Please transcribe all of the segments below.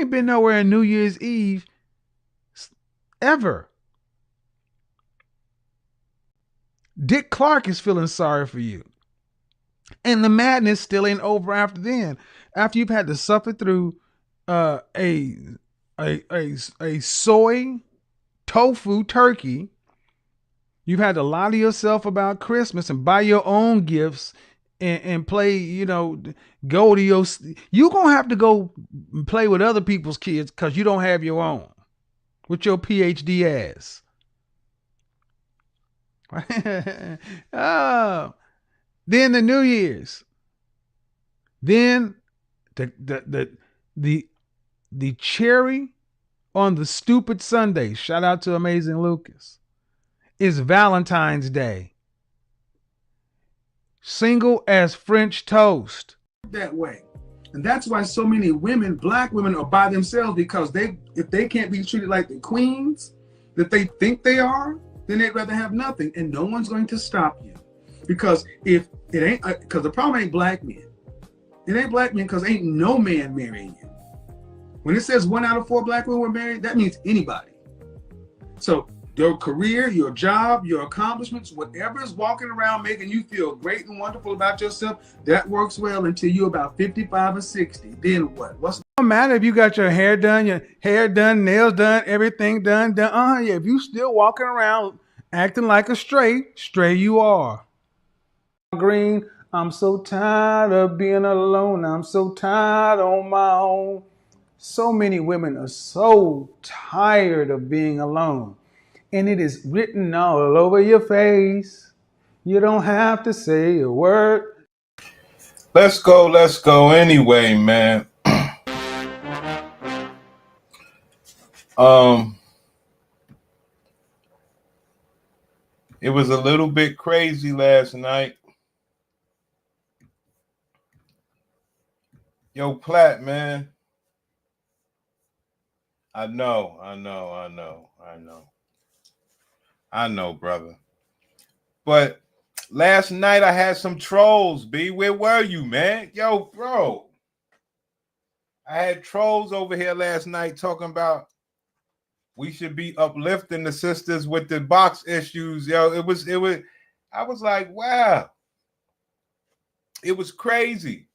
ain't been nowhere on New Year's Eve ever. Dick Clark is feeling sorry for you. And the madness still ain't over after then. After you've had to suffer through uh, a, a soy tofu turkey, you've had to lie to yourself about Christmas and buy your own gifts and play, go to your. You're going to have to go play with other people's kids because you don't have your own with your PhD ass. Oh, then the New Year's. Then the the the the the cherry on the stupid Sunday. Shout out to Amazing Lucas. Is Valentine's Day. Single as French toast. That way. And that's why so many women, black women, are by themselves because if they can't be treated like the queens that they think they are, then they'd rather have nothing. And no one's going to stop you. Because if it ain't, because the problem ain't black men. It ain't black men because ain't no man marrying you. When it says 1 out of 4 black women were married, that means anybody. So your career, your job, your accomplishments, whatever is walking around making you feel great and wonderful about yourself, that works well until you're about 55 or 60. Then what? What's it don't matter if you got your hair done, nails done, everything done. Yeah, if you still walking around acting like a stray you are. Green, I'm so tired of being alone. I'm so tired on my own. So many women are so tired of being alone. And it is written all over your face. You don't have to say a word. Let's go anyway, man. It was a little bit crazy last night. Yo, Platt, man. I know, brother. But last night I had some trolls, B. Where were you, man? Yo, bro. I had trolls over here last night talking about we should be uplifting the sisters with the box issues. Yo, it was, I was like, wow. It was crazy.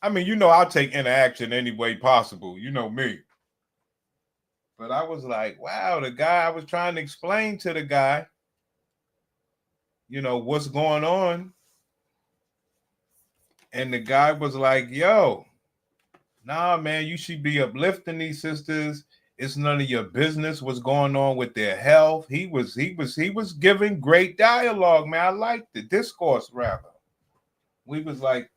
I mean, I'll take interaction any way possible. You know me. But I was like, wow, the guy, I was trying to explain to the guy, what's going on. And the guy was like, yo, nah, man, you should be uplifting these sisters. It's none of your business what's going on with their health. He was giving great dialogue, man. I liked the discourse, rather. We was like,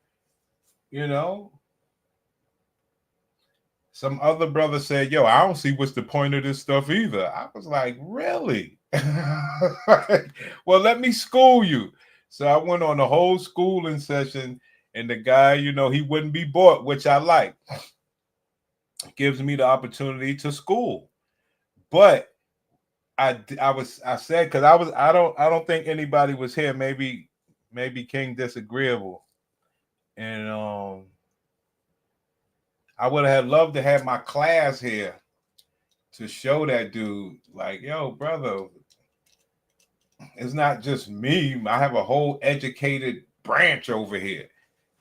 some other brother said, yo, I don't see what's the point of this stuff either. I was like, really? Well, let me school you. So I went on a whole schooling session, and the guy, he wouldn't be bought, which I like. Gives me the opportunity to school. But I said, because I don't think anybody was here. Maybe King Disagreeable. And I would have loved to have my class here to show that dude, like, yo, brother, it's not just me. I have a whole educated branch over here.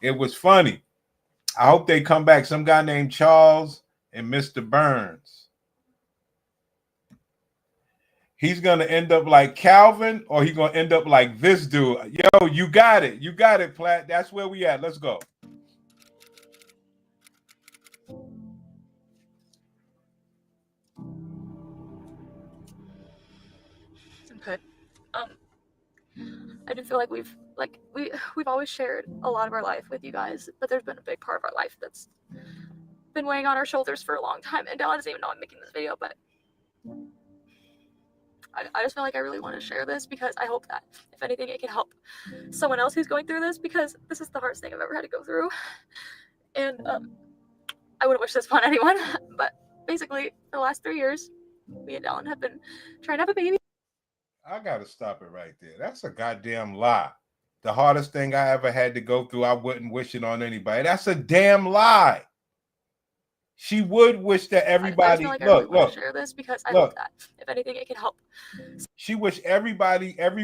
It was funny. I hope they come back. Some guy named Charles and Mr. Burns. He's going to end up like Calvin, or he's going to end up like this dude. Yo, you got it. You got it, Platt. That's where we at. Let's go. Input. I do feel like we've always shared a lot of our life with you guys, but there's been a big part of our life that's been weighing on our shoulders for a long time. And Della doesn't even know I'm making this video, but I just feel like I really want to share this because I hope that, if anything, it can help someone else who's going through this, because this is the hardest thing I've ever had to go through. And I wouldn't wish this upon anyone, but basically, for the last 3 years, me and Dylan have been trying to have a baby. I got to stop it right there. That's a goddamn lie. The hardest thing I ever had to go through, I wouldn't wish it on anybody. That's a damn lie. She would wish that I just feel everybody like I really want to look. share this because I hope that if anything, it can help. She wish every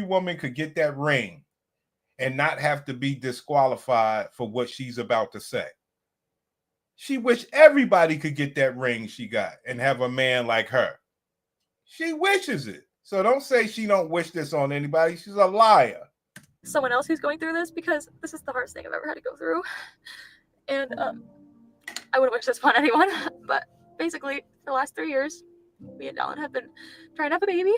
woman could get that ring and not have to be disqualified for what she's about to say. She wish everybody could get that ring she got and have a man like her. She wishes it. So don't say she don't wish this on anybody. She's a liar. Someone else who's going through this because this is the hardest thing I've ever had to go through. And I wouldn't wish this upon anyone, but basically for the last 3 years, me and Dallin have been trying to have a baby.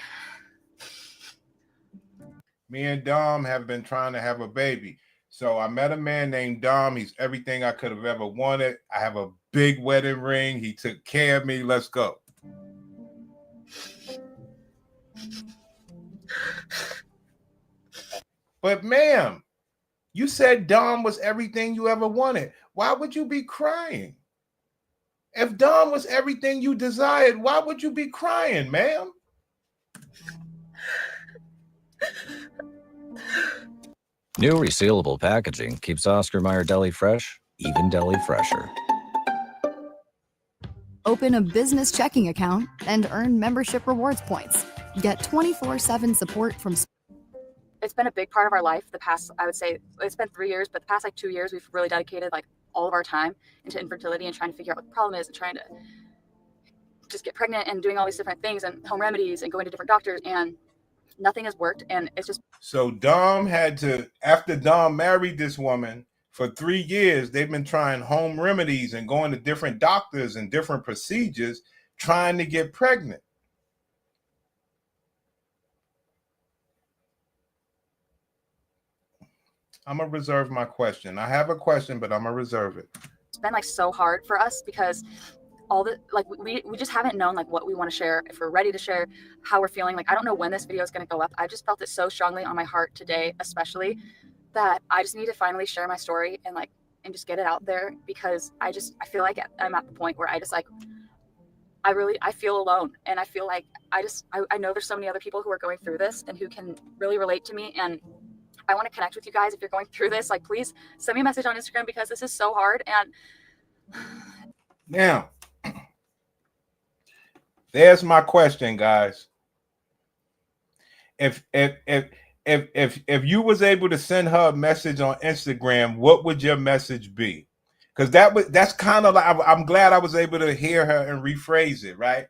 Me and Dom have been trying to have a baby. So I met a man named Dom. He's everything I could have ever wanted. I have a big wedding ring. He took care of me. Let's go. But ma'am, you said Dom was everything you ever wanted. Why would you be crying? If Dom was everything you desired, why would you be crying, ma'am? New resealable packaging keeps Oscar Mayer Deli fresh, even deli fresher. Open a business checking account and earn membership rewards points. Get 24/7 support from... It's been a big part of our life. The past, I would say, it's been 3 years, but the past 2 years, we've really dedicated all of our time into infertility and trying to figure out what the problem is and trying to just get pregnant and doing all these different things and home remedies and going to different doctors, and nothing has worked. And it's just... So Dom had to, after Dom married this woman, for 3 years, they've been trying home remedies and going to different doctors and different procedures trying to get pregnant. I'm going to reserve my question. I have a question, but I'm going to reserve it. It's been so hard for us because all the we just haven't known what we want to share, if we're ready to share, how we're feeling. I don't know when this video is going to go up. I just felt it so strongly on my heart today, especially, that I just need to finally share my story and just get it out there, because I feel like I'm at the point where I feel alone, and I feel like I know there's so many other people who are going through this and who can really relate to me, and I want to connect with you guys. If you're going through this, please send me a message on Instagram, because this is so hard. And now, there's my question, guys. If you was able to send her a message on Instagram, what would your message be? Because that's kind of I'm glad I was able to hear her and rephrase it, right?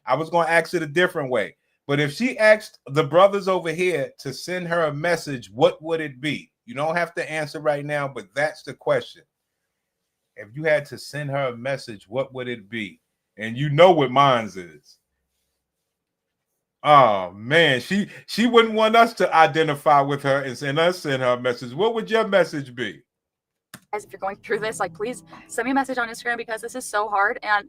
I was going to ask it a different way. But if she asked the brothers over here to send her a message, what would it be? You don't have to answer right now, but that's the question. If you had to send her a message, what would it be? And you know what mine's is. Oh, man, she wouldn't want us to identify with her and send her a message. What would your message be? Guys, if you're going through this, please send me a message on Instagram, because this is so hard. And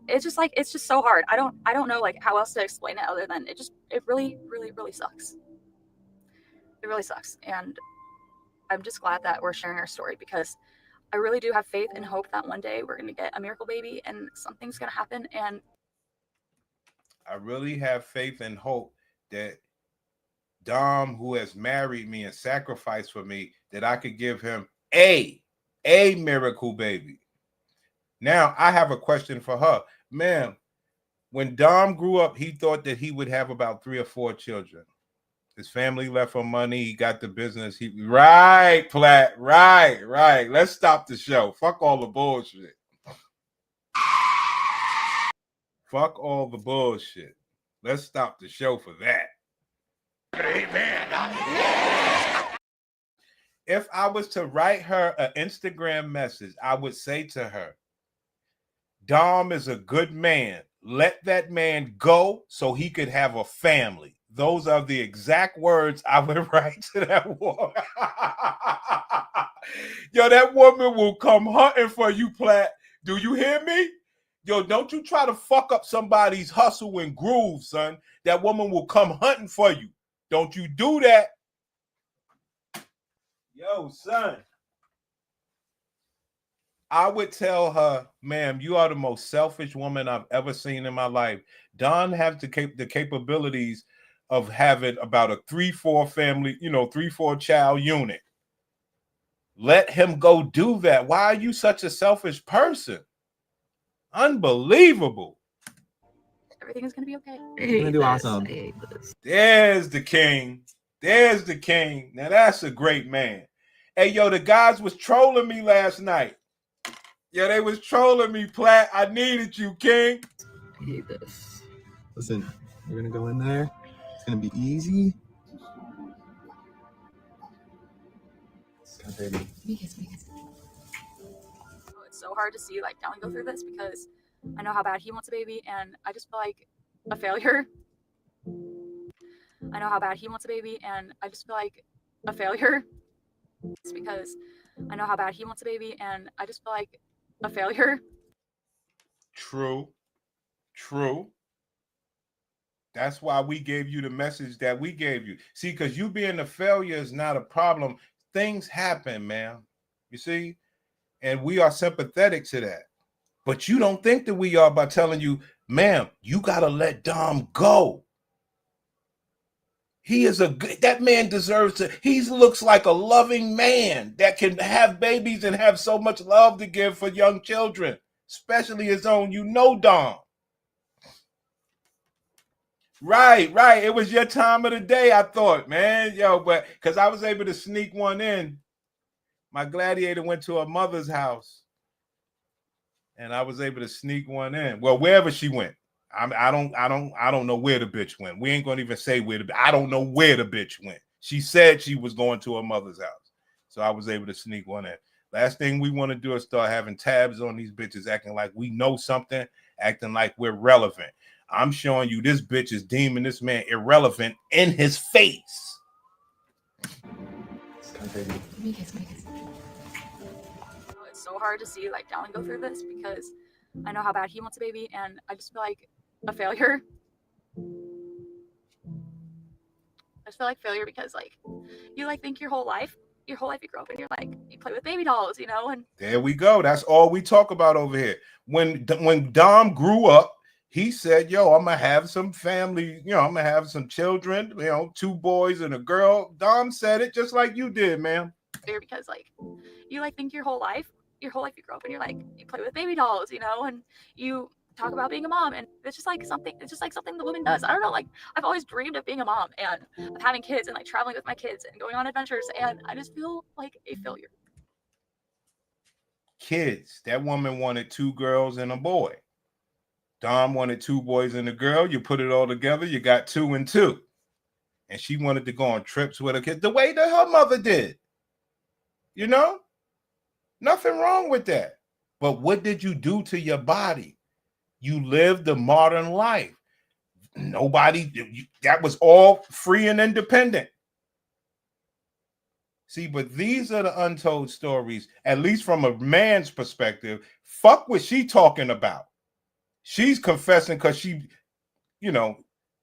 it's just so hard. I don't know how else to explain it other than it really, really, really sucks. It really sucks. And I'm just glad that we're sharing our story, because I really do have faith and hope that one day we're going to get a miracle baby and something's going to happen. And I really have faith and hope that Dom, who has married me and sacrificed for me, that I could give him a miracle baby. Now, I have a question for her. Ma'am, when Dom grew up, he thought that he would have about 3 or 4 children. His family left him money. He got the business. Right, Platt. Right. Let's stop the show. Fuck all the bullshit. Fuck all the bullshit. Let's stop the show for that. Amen. If I was to write her an Instagram message, I would say to her, Dom is a good man. Let that man go so he could have a family. Those are the exact words I would write to that woman. Yo, that woman will come hunting for you, Platt. Do you hear me? Yo, don't you try to fuck up somebody's hustle and groove, son. That woman will come hunting for you. Don't you do that. Yo, son. I would tell her, ma'am, you are the most selfish woman I've ever seen in my life. Don has the capabilities of having about a 3-4 family, 3-4 child unit. Let him go do that. Why are you such a selfish person? Unbelievable. Everything is gonna be okay. You're gonna do awesome. There's the king. There's the king. Now that's a great man. Hey, yo, the guys was trolling me last night. Yo, they was trolling me, Platt. I needed you, King. I hate this. Listen, we're gonna go in there. It's gonna be easy. Baby. It's so hard to see like Dallin go through this because I know how bad he wants a baby, and I just feel like a failure. I know how bad he wants a baby, and I just feel like a failure. It's because I know how bad he wants a baby, and I just feel like a failure. True. That's why we gave you the message that we gave you. See, because you being a failure is not a problem. Things happen, man. You see? And we are sympathetic to that. But you don't think that we are by telling you, ma'am, you got to let Dom go. He is that man deserves to, he looks like a loving man that can have babies and have so much love to give for young children, especially his own, Dom. Right. It was your time of the day, I thought, man. Yo, but because I was able to sneak one in. My gladiator went to her mother's house and I was able to sneak one in. Well, wherever she went. I don't know where the bitch went. We ain't gonna even say where I don't know where the bitch went. She said she was going to her mother's house. So I was able to sneak one in. Last thing we want to do is start having tabs on these bitches, acting like we know something, acting like we're relevant. I'm showing you this bitch is deeming this man irrelevant in his face. It's so hard to see like Dallin go through this because I know how bad he wants a baby, and I just feel like a failure. I just feel like failure because like you like think your whole life you grow up and you're like you play with baby dolls, and there we go. That's all we talk about over here. When Dom grew up, he said, yo, I'm gonna have some family, I'm gonna have some children, 2 boys and a girl. Dom said it just like you did, man. Because like you like think your whole life you grow up and you're like you play with baby dolls, and you talk about being a mom, and it's just like something the woman does. I don't know, like I've always dreamed of being a mom and of having kids and like traveling with my kids and going on adventures, and I just feel like a failure. Kids, that woman wanted 2 girls and a boy. Dom wanted 2 boys and a girl. You put it all together, you got 2 and 2. And she wanted to go on trips with her kids the way that her mother did. Nothing wrong with that. But what did you do to your body? You lived the modern life. That was all free and independent. See, but these are the untold stories, at least from a man's perspective. Fuck what she talking about. She's confessing because she,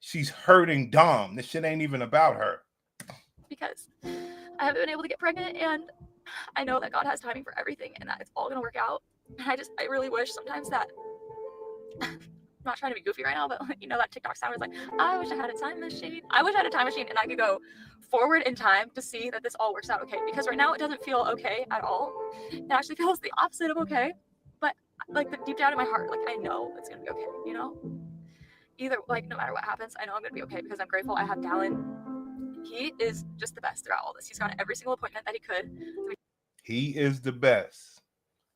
she's hurting Dom. This shit ain't even about her. Because I haven't been able to get pregnant, and I know that God has timing for everything and that it's all going to work out. And I really wish sometimes that, I'm not trying to be goofy right now, but that TikTok sound is like, I wish I had a time machine. I wish I had a time machine and I could go forward in time to see that this all works out okay. Because right now it doesn't feel okay at all. It actually feels the opposite of okay. But like deep down in my heart, like I know it's going to be okay, Either like no matter what happens, I know I'm going to be okay because I'm grateful I have Dallin. He is just the best throughout all this. He's gone to every single appointment that he could. He is the best.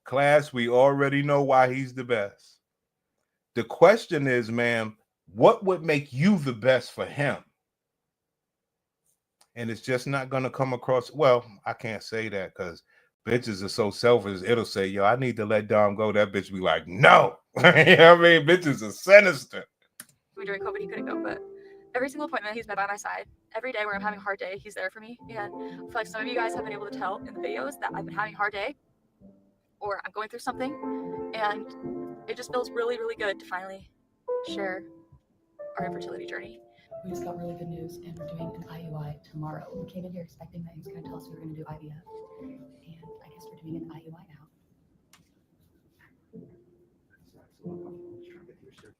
Class, we already know why he's the best. The question is, ma'am, what would make you the best for him? And it's just not going to come across. Well, I can't say that because bitches are so selfish. It'll say, yo, I need to let Dom go. That bitch be like, no. Bitches are sinister. During COVID, he couldn't go, but every single appointment, he's been by my side. Every day where I'm having a hard day, he's there for me. And I feel like some of you guys have been able to tell in the videos that I've been having a hard day or I'm going through something. And it just feels really, really good to finally share our infertility journey. We just got really good news, and we're doing an IUI tomorrow. We came in here expecting that he was going to tell us we were going to do IVF, and I guess we're doing an IUI now.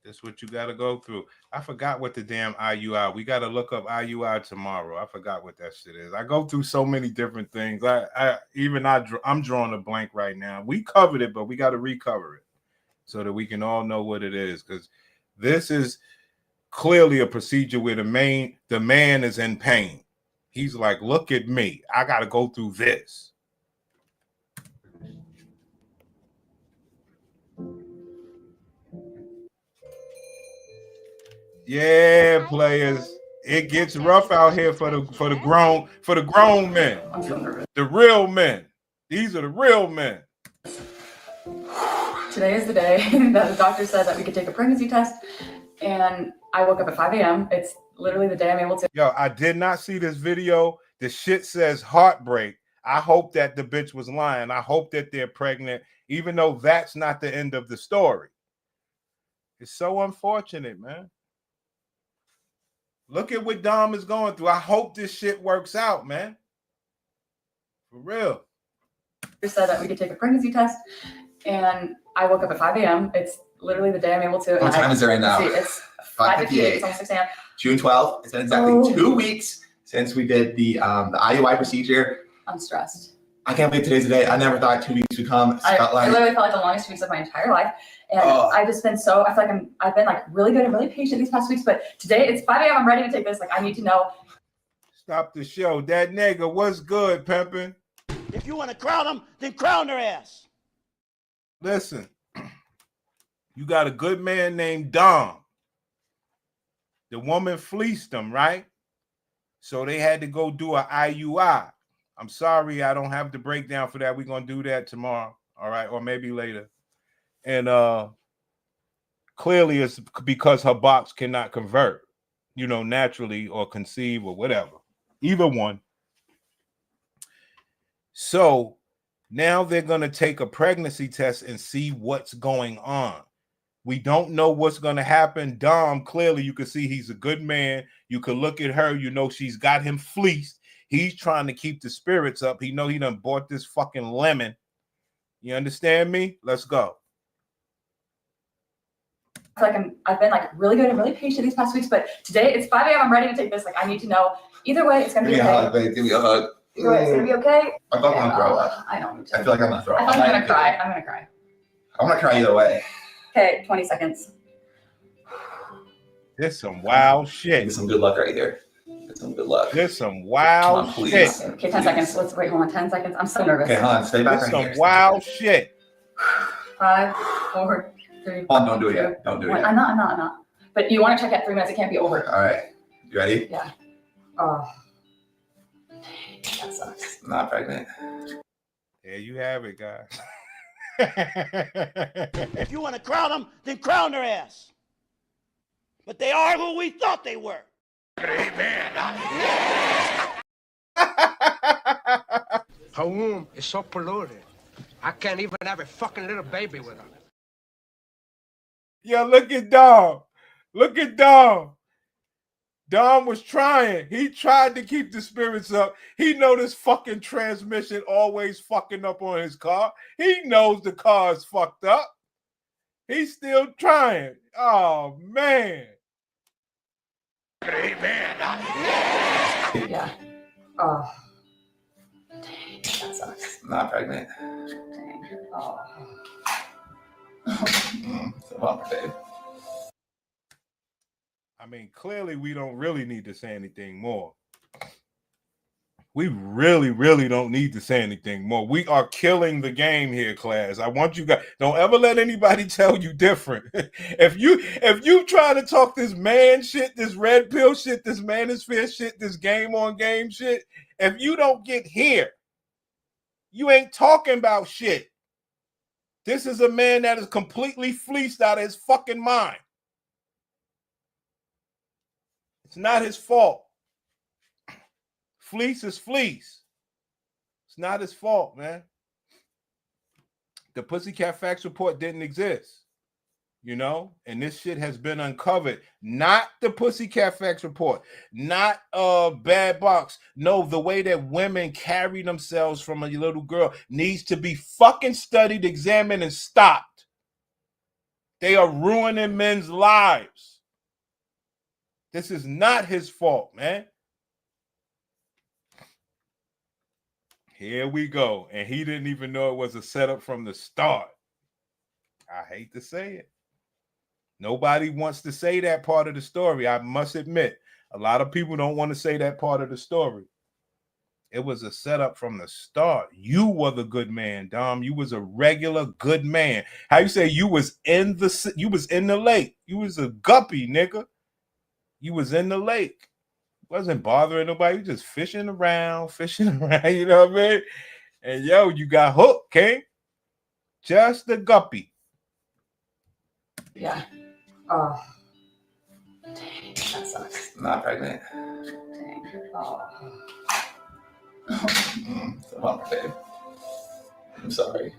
This is what you got to go through. I forgot what the damn IUI. We got to look up IUI tomorrow. I forgot what that shit is. I go through so many different things. I'm drawing a blank right now. We covered it, but we got to recover it. so that we can all know what it is, because this is clearly a procedure where the man is in pain. He's like, look at me. I got to go through this. Yeah, players. It gets rough out here for the grown men. I'm so nervous. The real men. These are the real men. Today is the day that the doctor said that we could take a pregnancy test, and I woke up at 5 a.m. It's literally the day I'm able to. Yo, I did not see this video. The shit says heartbreak. I hope that the bitch was lying. I hope that they're pregnant, even though that's not the end of the story. It's so unfortunate, man. Look at what Dom is going through. I hope this shit works out, man. For real. They said that we could take a pregnancy test, and I woke up at 5 a.m. It's literally the day I'm able to. What time is it right now? See, it's 5:58. It's almost 6 a.m. June 12th. It's been exactly 2 weeks since we did the IUI procedure. I'm stressed. I can't believe today's the day. I never thought 2 weeks would come. I literally felt like the longest 2 weeks of my entire life. And I've just been so, I feel like I've been like really good and really patient these past weeks, but today it's 5 a.m. I'm ready to take this. Like, I need to know. Stop the show. That nigga, what's good, pimpin'? If you want to crown them, then crown their ass. Listen, you got a good man named Dom. The woman fleeced him, right? So they had to go do an IUI. I'm sorry, I don't have the breakdown for that. We're going to do that tomorrow, all right? Or maybe later. And clearly it's because her box cannot convert, you know, naturally or conceive or whatever. Either one. So now they're going to take a pregnancy test and see what's going on. We don't know what's going to happen. Dom, clearly you can see he's a good man. You can look at her, you know she's got him fleeced. He's trying to keep the spirits up. He know he done bought this fucking lemon. You understand me? Let's go. Like I've been like really good and really patient these past weeks, but today it's 5 a.m. I'm ready to take this. Like, I need to know. Either way, it's gonna be okay. Give me a hug. Either way, it's gonna be okay. I'm not gonna throw up. I know. I feel like I'm gonna throw up. I feel like I'm gonna cry. I'm gonna cry. I'm gonna cry either way. Okay, 20 seconds. There's some wild shit. Get some good luck right here. Get some good luck. There's some wild Come on, shit. Okay, 10 seconds. Let's wait. Hold on. 10 seconds. I'm so nervous. Okay, hold on. Stay back. There's Right some here. wild shit. 5, 4, 3. Hold on, don't do it yet. Don't do it 1. yet. I'm not. But you want to check at 3 minutes. It can't be over. All right. You ready? Yeah. Oh. That sucks. I'm not pregnant. There you have it, guys. If you want to crown them, then crown their ass. But they are who we thought they were. Her womb is so polluted. I can't even have a fucking little baby with her. Yo, look at Dom. Look at Dom. Dom was trying. He tried to keep the spirits up. He know this fucking transmission always fucking up on his car. He knows the car is fucked up. He's still trying. Oh, man. Yeah. Oh. Dang, that sucks. I'm not pregnant. Dang. Oh. So bummer, babe. I mean, clearly we don't really need to say anything more. We really, really don't need to say anything more. We are killing the game here, class. I want you guys, don't ever let anybody tell you different. If you try to talk this man shit, this red pill shit, this manosphere shit, this game on game shit, if you don't get here, you ain't talking about shit. This is a man that is completely fleeced out of his fucking mind. It's not his fault. Fleece is fleece. It's not his fault, man. The Pussycat Facts report didn't exist, you know, and this shit has been uncovered. Not the Pussycat Facts report, not Bad Box. No, the way that women carry themselves from a little girl needs to be fucking studied, examined, and stopped. They are ruining men's lives. This is not his fault, man. Here we go. And he didn't even know it was a setup from the start. I hate to say it. Nobody wants to say that part of the story. I must admit, a lot of people don't want to say that part of the story. It was a setup from the start. You were the good man, Dom. You was a regular good man. How you say you was in the lake? You was a guppy, nigga. You was in the lake. Wasn't bothering nobody. You just fishing around, you know what I mean? And yo, you got hooked, King. Just the guppy. Yeah. Oh. Dang, that sucks. I'm not pregnant. Dang. Oh. Come on, babe. I'm sorry.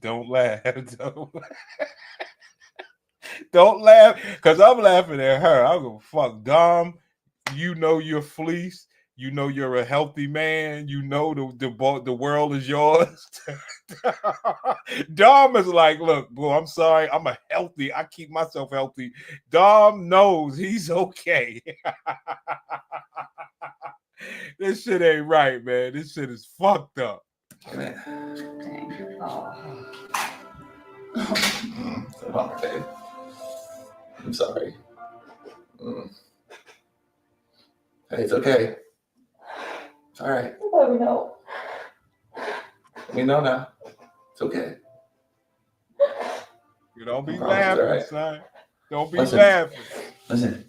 Don't laugh. Don't laugh, because I'm laughing at her. I don't give a fuck. Dom, you know you're fleeced. You know you're a healthy man. You know the world is yours. Dom is like, look, bro, I'm sorry. I keep myself healthy. Dom knows he's okay. This shit ain't right, man. This shit is fucked up. Dang. Oh. Come on, babe. I'm sorry. Hey, it's okay. It's all right. Let me know. We know now. It's okay. You don't be promise, laughing, right. son. Don't be Listen. laughing. Listen,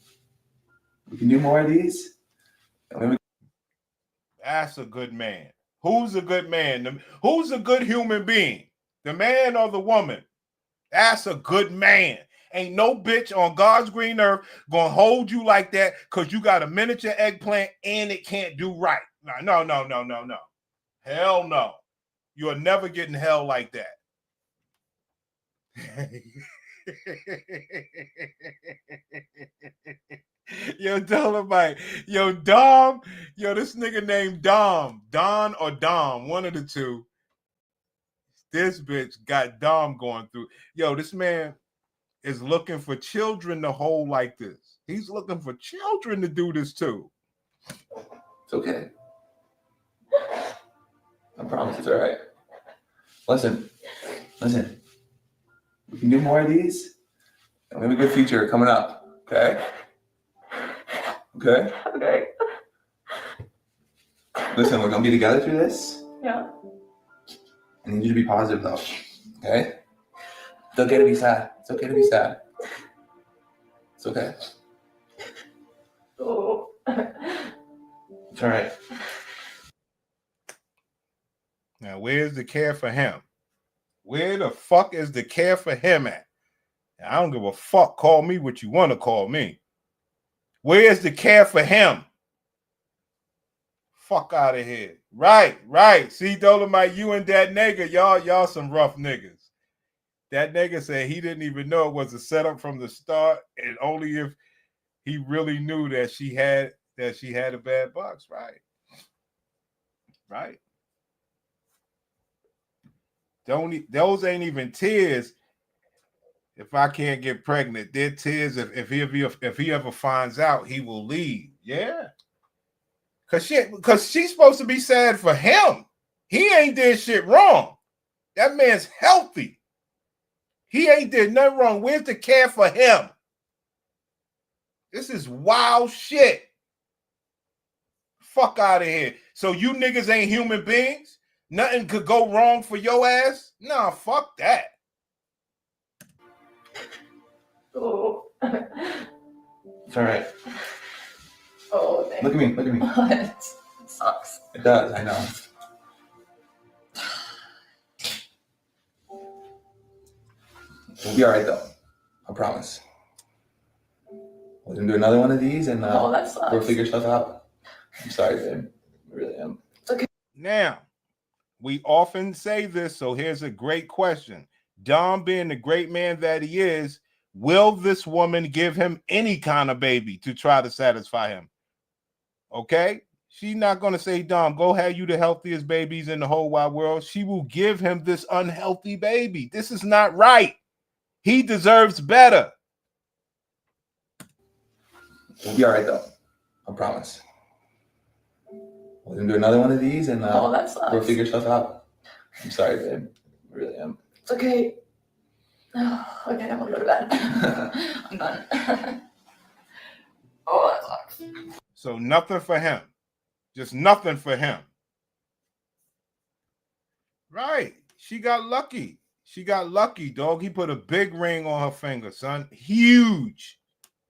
we can do more of these. That's a good man. Who's a good man? Who's a good human being? The man or the woman? That's a good man. Ain't no bitch on God's green earth gonna hold you like that because you got a miniature eggplant and it can't do right. No. Hell no. You're never getting hell like that. Yo, Dolomite. Yo, Dom. Yo, this nigga named Dom. Don or Dom, one of the two. This bitch got Dom going through. Yo, this man is looking for children to hold like this. He's looking for children to do this too. It's okay. I promise it's all right. Listen. We can do more of these. And we have a good future coming up. Okay? Okay? Okay. Listen, we're gonna be together through this. Yeah. I need you to be positive though. Okay? It's okay to be sad. It's okay to be sad. It's okay. Oh. It's all right. Now, where's the care for him? Where the fuck is the care for him at? I don't give a fuck. Call me what you want to call me. Where's the care for him? Fuck out of here. Right. See, Dolomite, you and that nigga, y'all some rough niggas. That nigga said he didn't even know it was a setup from the start, and only if he really knew that she had a bad box. Right. Those ain't even tears. If I can't get pregnant, they're tears. If he ever finds out, he will leave. Yeah. Cause she's supposed to be sad for him. He ain't did shit wrong. That man's healthy. He ain't did nothing wrong. Where's the care for him? This is wild shit. Fuck out of here. So you niggas ain't human beings? Nothing could go wrong for your ass? Nah, fuck that. Oh. It's all right. Oh, thank Look at me. It sucks. It does, I know. We'll be all right though. I promise. We're gonna do another one of these and that sucks. we'll figure stuff out. I'm sorry, babe. I really am. It's okay. Now, we often say this, so here's a great question. Dom, being the great man that he is, will this woman give him any kind of baby to try to satisfy him? Okay? She's not going to say, Dom, go have you the healthiest babies in the whole wide world. She will give him this unhealthy baby. This is not right. He deserves better. We'll be all right though. I promise. We're gonna do another one of these and that sucks. we'll figure stuff out. I'm sorry, babe. I really am. It's okay. Oh, okay, I'm gonna go to bed. I'm done. Oh, that sucks. So nothing for him. Just nothing for him. Right. She got lucky. She got lucky, dog. He put a big ring on her finger, son. Huge.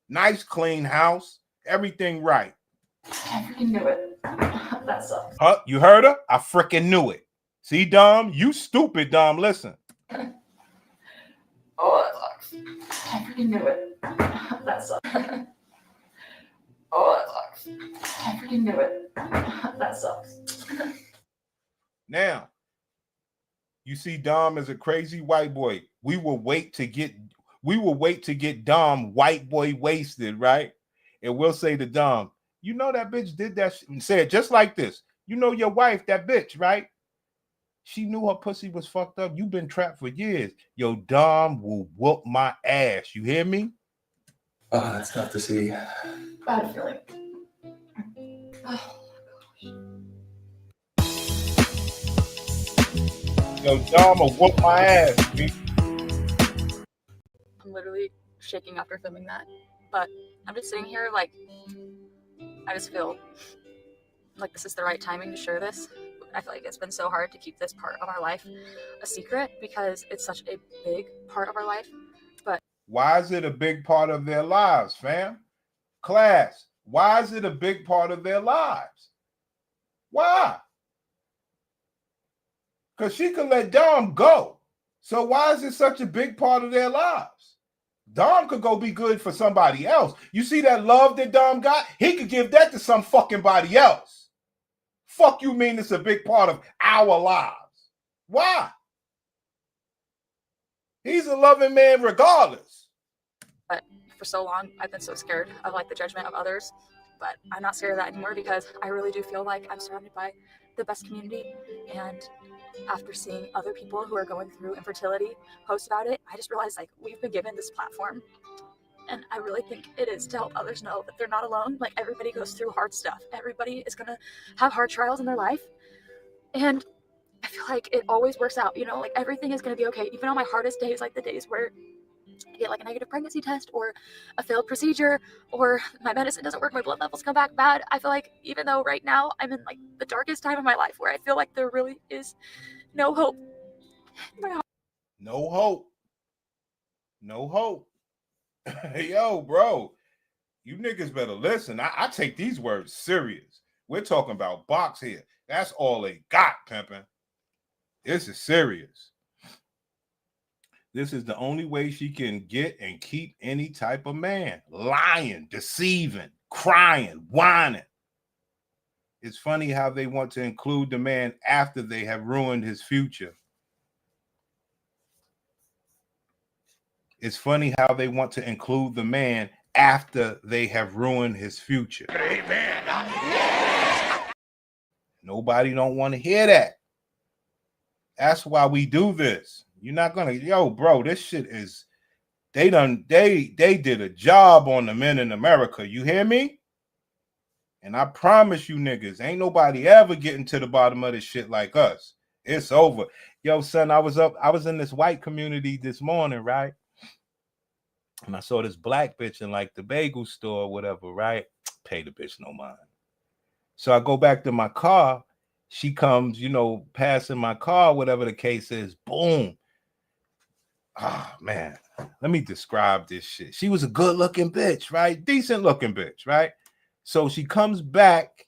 Nice, clean house. Everything right. I freaking knew it. That sucks. Huh? You heard her? I freaking knew it. See, Dom? You stupid, Dom. Listen. Oh, that sucks. I freaking knew it. That sucks. Oh, that sucks. I freaking knew it. That sucks. Now, you see Dom as a crazy white boy. We will wait to get Dom white boy wasted, right? And we'll say to Dom, you know that bitch did that and say it just like this. You know your wife, that bitch, right? She knew her pussy was fucked up. You've been trapped for years. Yo, Dom will whoop my ass. You hear me? Oh, that's tough to see. Bad feeling. Oh. Yo, Dom will whoop my ass. B. I'm literally shaking after filming that, but I'm just sitting here like, I just feel like this is the right timing to share this. I feel like it's been so hard to keep this part of our life a secret because it's such a big part of our life. But why is it a big part of their lives, fam? Class, why is it a big part of their lives? Why? Because she could let Dom go. So why is it such a big part of their lives? Dom could go be good for somebody else. You see that love that Dom got? He could give that to some fucking body else. Fuck you mean it's a big part of our lives? Why? He's a loving man regardless. But for so long, I've been so scared of like the judgment of others. But I'm not scared of that anymore because I really do feel like I'm surrounded by the best community. And after seeing other people who are going through infertility post about it, I just realized like we've been given this platform. And I really think it is to help others know that they're not alone. Like everybody goes through hard stuff. Everybody is going to have hard trials in their life. And I feel like it always works out, you know, like everything is going to be okay. Even on my hardest days, like the days where I get like a negative pregnancy test or a failed procedure or my medicine doesn't work, my blood levels come back bad. I feel like even though right now I'm in like the darkest time of my life where I feel like there really is no hope. No hope. No hope. Yo, bro, you niggas better listen. I take these words serious. We're talking about box here. That's all they got, pimping. This is serious. This is the only way she can get and keep any type of man. Lying, deceiving, crying, whining. It's funny how they want to include the man after they have ruined his future. It's funny how they want to include the man after they have ruined his future. Amen. Nobody don't want to hear that. That's why we do this. You're not gonna, yo, bro, this shit is, they did a job on the men in America. You hear me? And I promise you niggas, ain't nobody ever getting to the bottom of this shit like us. It's over. Yo, son, I was in this white community this morning, right? And I saw this black bitch in like the bagel store or whatever, right? Pay the bitch no mind. So I go back to my car. She comes, you know, passing my car, whatever the case is. Boom. Ah, man. Let me describe this shit. She was a good looking bitch, right? Decent looking bitch, right? So she comes back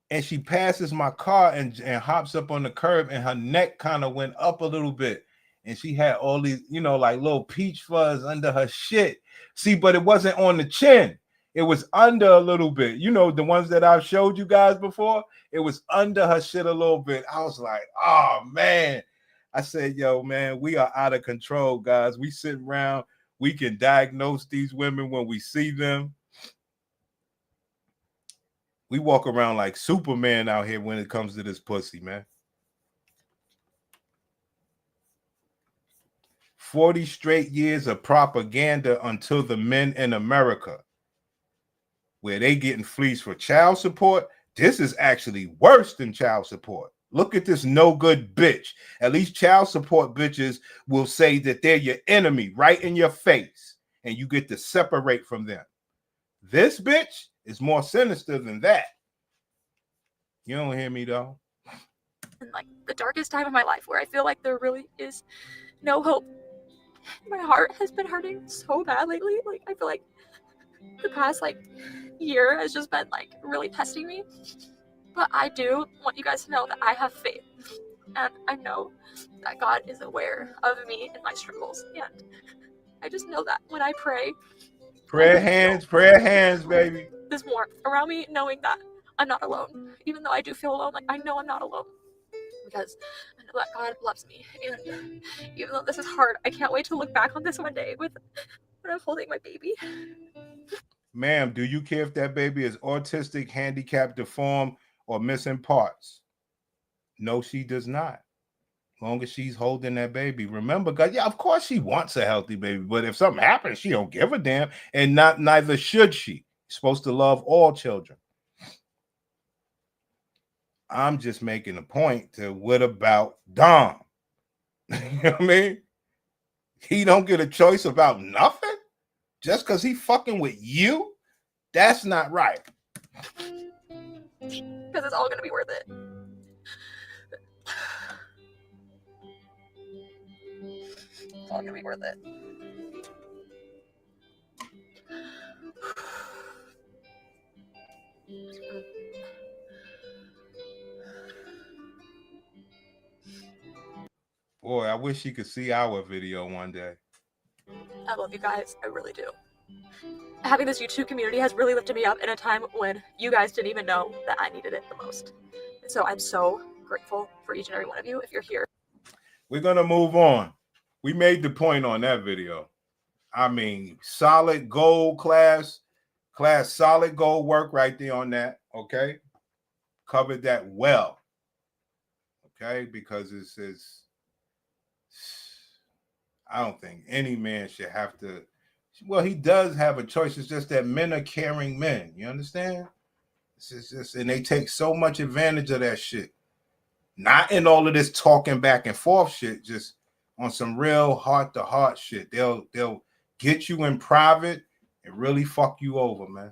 and she passes my car and hops up on the curb and her neck kind of went up a little bit. And she had all these, you know, like little peach fuzz under her shit. See, but it wasn't on the chin. It was under a little bit. You know, the ones that I've showed you guys before, it was under her shit a little bit. I was like, oh, man. I said, yo, man, we are out of control, guys. We sit around. We can diagnose these women when we see them. We walk around like Superman out here when it comes to this pussy, man. 40 straight years of propaganda until the men in America, where they getting fleeced for child support. This is actually worse than child support. Look at this no good bitch. At least child support bitches will say that they're your enemy right in your face, and you get to separate from them. This bitch is more sinister than that. You don't hear me though? In like the darkest time of my life, where I feel like there really is no hope. My heart has been hurting so bad lately. Like I feel like the past like year has just been like really testing me. But I do want you guys to know that I have faith, and I know that God is aware of me and my struggles, and I just know that when I pray, prayer hands, baby. There's warmth around me, knowing that I'm not alone. Even though I do feel alone, like I know I'm not alone, because I know that God loves me. And even though this is hard, I can't wait to look back on this one day when I'm holding my baby. Ma'am, do you care if that baby is autistic, handicapped, deformed, or missing parts? No, she does not. As long as she's holding that baby. Remember, God, yeah, of course she wants a healthy baby, but if something happens, she don't give a damn, and neither should she. You're supposed to love all children. I'm just making a point to what about Dom? You know what I mean? He don't get a choice about nothing just because he fucking with you? That's not right. Because it's all going to be worth it. It's all going to be worth it. Boy, I wish you could see our video one day. I love you guys. I really do. Having this YouTube community has really lifted me up in a time when you guys didn't even know that I needed it the most. And so I'm so grateful for each and every one of you if you're here. We're going to move on. We made the point on that video. I mean, solid gold class solid gold work right there on that, okay? Covered that well, okay? Because it's I don't think any man should have to, well, he does have a choice. It's just that men are caring men. You understand? It's just, and they take so much advantage of that shit. Not in all of this talking back and forth shit, just on some real heart-to-heart shit. They'll get you in private and really fuck you over, man.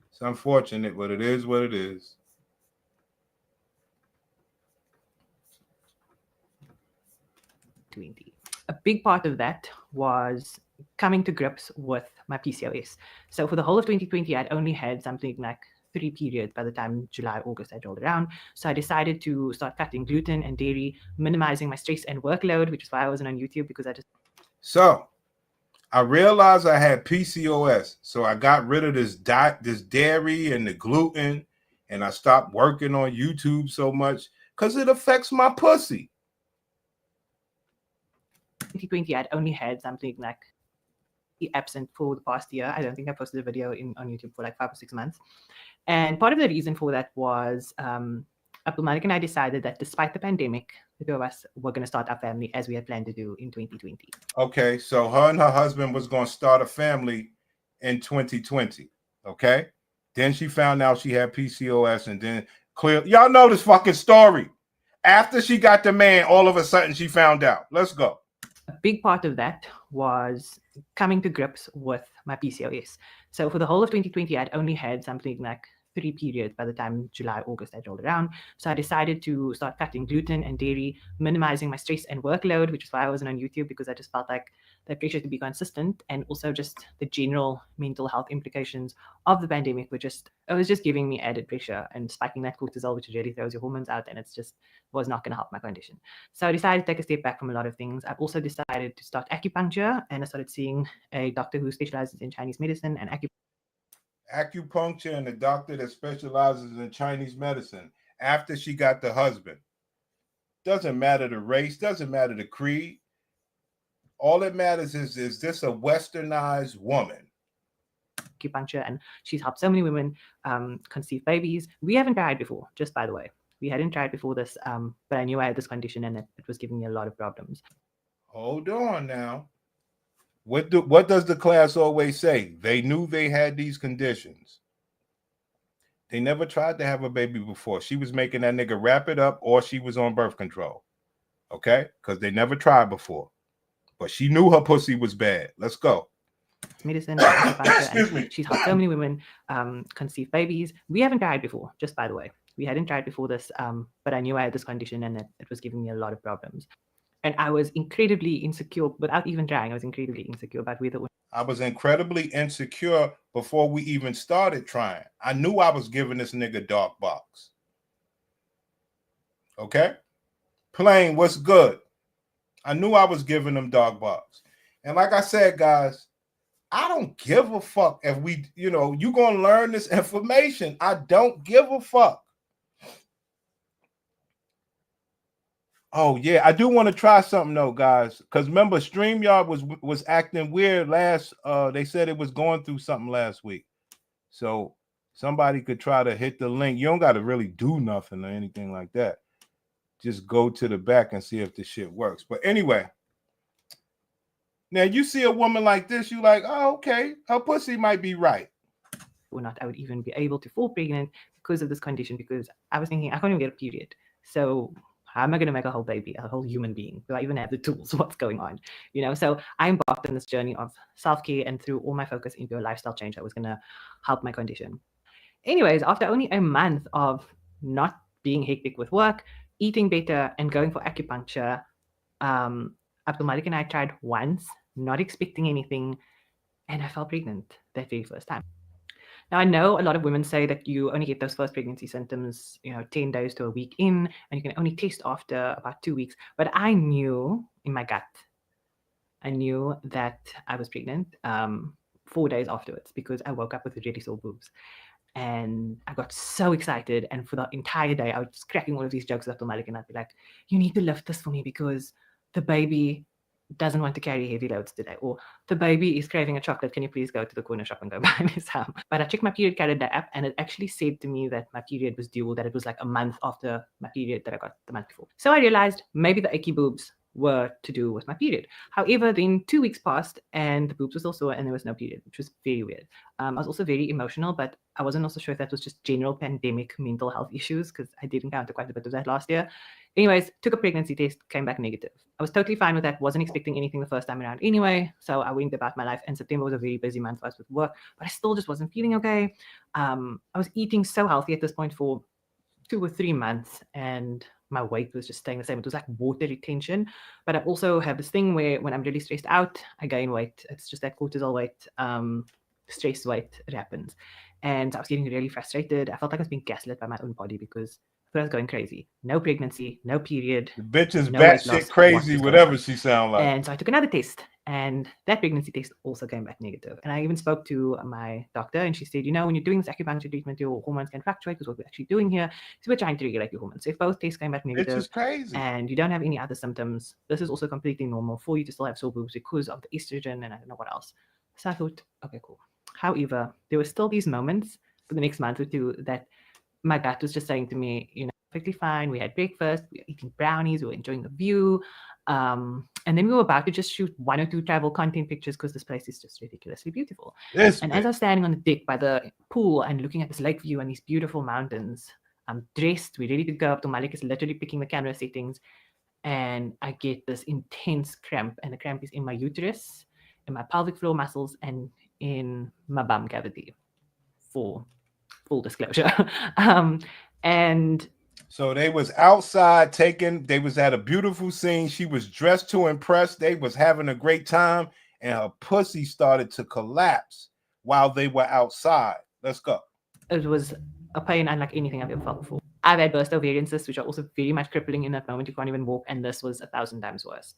It's unfortunate, but it is what it is. A big part of that was coming to grips with my PCOS. So for the whole of 2020, I'd only had something like 3 periods by the time July, August had rolled around. So I decided to start cutting gluten and dairy, minimizing my stress and workload, which is why I wasn't on YouTube, because I just... So I realized I had PCOS. So I got rid of this dairy and the gluten, and I stopped working on YouTube so much because it affects my pussy. 2020, I'd only had something like absent for the past year. I don't think I posted a video on YouTube for like 5 or 6 months. And part of the reason for that was Abdulmalik and I decided that despite the pandemic, the two of us were going to start our family as we had planned to do in 2020. Okay, so her and her husband was going to start a family in 2020, okay? Then she found out she had PCOS, and then clearly, y'all know this fucking story. After she got the man, all of a sudden she found out. Let's go. A big part of that was coming to grips with my PCOS. So for the whole of 2020, I'd only had something like 3 periods by the time July, August had rolled around. So I decided to start cutting gluten and dairy, minimizing my stress and workload, which is why I wasn't on YouTube, because I just felt like the pressure to be consistent, and also just the general mental health implications of the pandemic it was just giving me added pressure and spiking that cortisol, which really throws your hormones out, and it's just was not going to help my condition. So I decided to take a step back from a lot of things. I've also decided to start acupuncture, and I started seeing a doctor who specializes in Chinese medicine and acupuncture, and a doctor that specializes in Chinese medicine after she got the husband. Doesn't matter the race, doesn't matter the creed. All that matters is this a westernized woman? Acupuncture, and she's helped so many women conceive babies. We haven't tried before, just by the way. We hadn't tried before this, but I knew I had this condition, and it was giving me a lot of problems. Hold on now. What does the class always say? They knew they had these conditions. They never tried to have a baby before. She was making that nigga wrap it up, or she was on birth control. Okay? Because they never tried before. But she knew her pussy was bad. Let's go. Medicine. Excuse me. She's helped so many women conceive babies. We haven't tried before, just by the way. We hadn't tried before this, but I knew I had this condition and that it was giving me a lot of problems. And I was incredibly insecure without even trying. I was incredibly insecure about whether I was incredibly insecure before we even started trying. I knew I was giving this nigga dark box. Okay? Plain, what's good? I knew I was giving them dark box. And like I said, guys, I don't give a fuck if we, you know, you gonna learn this information. I don't give a fuck. Oh yeah, I do want to try something though, guys. Because remember, StreamYard was acting weird last. They said it was going through something last week. So somebody could try to hit the link. You don't got to really do nothing or anything like that. Just go to the back and see if the shit works. But anyway, now you see a woman like this, you like, oh, okay, her pussy might be right. or not I would even be able to fall pregnant because of this condition, because I was thinking I can't even get a period. So how am I going to make a whole baby, a whole human being? Do I even have the tools? What's going on? You know, so I embarked on this journey of self-care and threw all my focus into a lifestyle change that was going to help my condition. Anyways, after only a month of not being hectic with work, eating better, and going for acupuncture, Abdul Malik and I tried once, not expecting anything, and I fell pregnant that very first time. Now, I know a lot of women say that you only get those first pregnancy symptoms, 10 days to a week in, and you can only test after about 2 weeks. But I knew in my gut, I knew that I was pregnant 4 days afterwards, because I woke up with really sore boobs. And I got so excited. And for the entire day, I was just cracking all of these jokes with Abdul Malik, and I'd be like, you need to lift this for me because the baby doesn't want to carry heavy loads today, or the baby is craving a chocolate. Can you please go to the corner shop and go buy me some? But I checked my period calendar app, and it actually said to me that my period was due, that it was like a month after my period that I got the month before. So I realized maybe the achy boobs were to do with my period. However, then 2 weeks passed and the boobs were still sore and there was no period, which was very weird. I was also very emotional, but I wasn't also sure if that was just general pandemic mental health issues, because I did encounter quite a bit of that last year. Anyways, took a pregnancy test, came back negative. I was totally fine with that, wasn't expecting anything the first time around anyway, so I went about my life, and September was a very busy month for us with work, but I still just wasn't feeling okay. I was eating so healthy at this point for 2 or 3 months, and my weight was just staying the same. It was like water retention. But I also have this thing where when I'm really stressed out, I gain weight. It's just that cortisol weight, stress weight, it happens. And I was getting really frustrated. I felt like I was being gaslit by my own body because I was going crazy. No pregnancy, no period. The bitch is no weight batshit loss, crazy, whatever she sound like. And so I took another test, and that pregnancy test also came back negative. And I even spoke to my doctor, and she said, when you're doing this acupuncture treatment, your hormones can fluctuate, because what we're actually doing here is we're trying to regulate your hormones. So if both tests came back negative, It's just crazy, and you don't have any other symptoms, this is also completely normal for you to still have sore boobs because of the estrogen and I don't know what else. So I thought, okay, cool. However, there were still these moments for the next month or two that my gut was just saying to me, perfectly fine. We had breakfast, we were eating brownies, we were enjoying the view. And then we were about to just shoot 1 or 2 travel content pictures because this place is just ridiculously beautiful. As I was standing on the deck by the pool and looking at this lake view and these beautiful mountains, I'm dressed, we're ready to go. Abdul Malik is literally picking the camera settings, and I get this intense cramp, and the cramp is in my uterus, in my pelvic floor muscles, and in my bum cavity, for full disclosure. And so they was outside they was at a beautiful scene. She was dressed to impress. They was having a great time, and her pussy started to collapse while they were outside. Let's go. It was a pain unlike anything I've ever felt before. I've had burst ovarian cysts, which are also very much crippling in that moment. You can't even walk, and this was 1,000 times worse.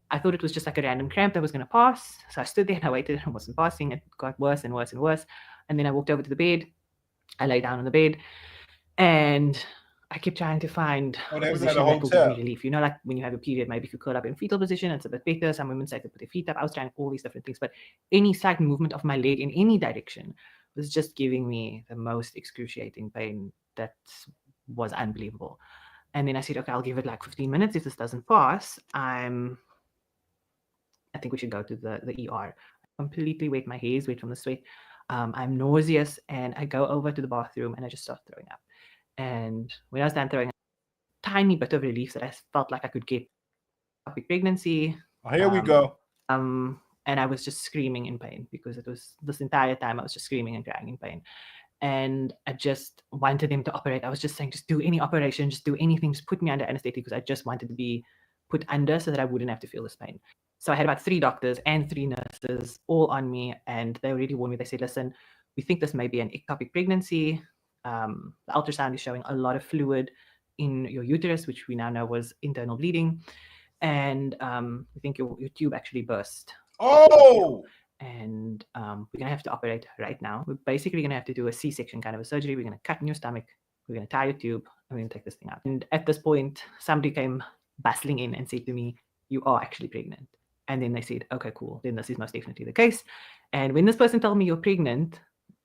I thought it was just like a random cramp that was going to pass. So I stood there and I waited, and it wasn't passing. It got worse and worse and worse. And then I walked over to the bed. I lay down on the bed, and I kept trying to find a position that will give me relief. Like when you have a period, maybe if you curl up in fetal position, it's a bit better. Some women say to put their feet up. I was trying all these different things, but any slight movement of my leg in any direction was just giving me the most excruciating pain that was unbelievable. And then I said, okay, I'll give it like 15 minutes. If this doesn't pass, I think we should go to the ER. I completely wet. My hair is wet from the sweat. I'm nauseous, and I go over to the bathroom and I just start throwing up. And when I was done throwing up, tiny bit of relief that I felt like I could get ectopic pregnancy. Here we go. And I was just screaming in pain because it was this entire time I was just screaming and crying in pain. And I just wanted them to operate. I was just saying, just do any operation, just do anything, just put me under anesthetic, because I just wanted to be put under so that I wouldn't have to feel this pain. So I had about 3 doctors and 3 nurses all on me, and they already warned me. They said, listen, we think this may be an ectopic pregnancy. The ultrasound is showing a lot of fluid in your uterus, which we now know was internal bleeding. And we think your tube actually burst. Oh! And we're going to have to operate right now. We're basically going to have to do a C-section kind of a surgery. We're going to cut in your stomach. We're going to tie your tube. And we're going to take this thing out. And at this point, somebody came bustling in and said to me, you are actually pregnant. And then they said, okay, cool. Then this is most definitely the case. And when this person told me you're pregnant,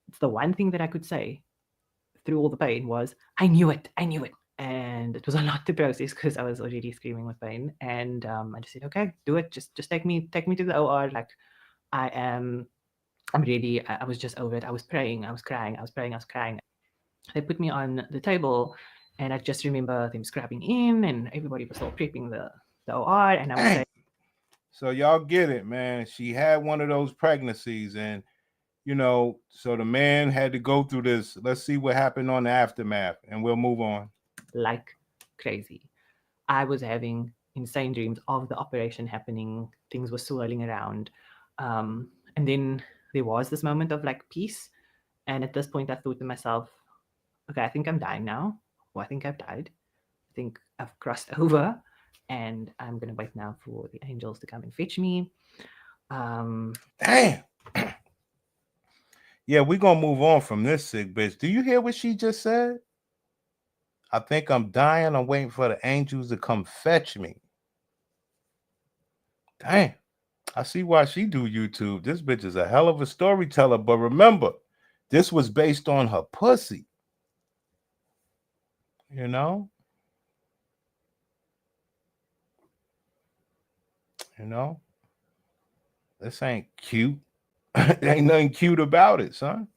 it's the one thing that I could say through all the pain was, I knew it. I knew it. And it was a lot to process because I was already screaming with pain. And I just said, okay, do it. Just take me to the OR. Like, I'm ready. I was just over it. I was praying. I was crying. I was praying. I was crying. They put me on the table, and I just remember them scrubbing in, and everybody was all prepping the OR. And I was saying, so y'all get it, man. She had one of those pregnancies, and so the man had to go through this. Let's see what happened on the aftermath, and we'll move on. Like crazy. I was having insane dreams of the operation happening. Things were swirling around. And then there was this moment of like peace. And at this point, I thought to myself, okay, I think I'm dying now. Or I think I've died. I think I've crossed over. And I'm going to wait now for the angels to come and fetch me. Damn. Yeah, we're going to move on from this sick bitch. Do you hear what she just said? I think I'm dying. I'm waiting for the angels to come fetch me. Damn. I see why she do YouTube. This bitch is a hell of a storyteller. But remember, this was based on her pussy. You know? This ain't cute. There ain't nothing cute about it, son.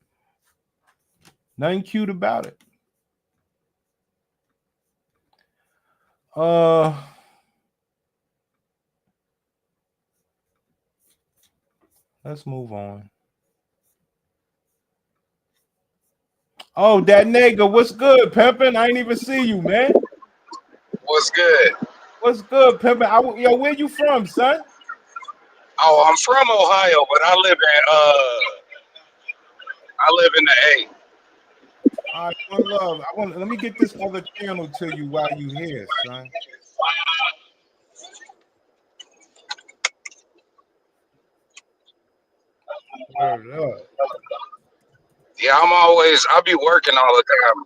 Nothing cute about it. Let's move on. Oh, that nigga, what's good, pimpin'? I ain't even see you, man. What's good? What's good, pimpin'? Yo, where you from, son? Oh, I'm from Ohio, but I live in the A. All right, one love. Let me get this other channel to you while you here, son. Word up. Yeah, I'll be working all the time.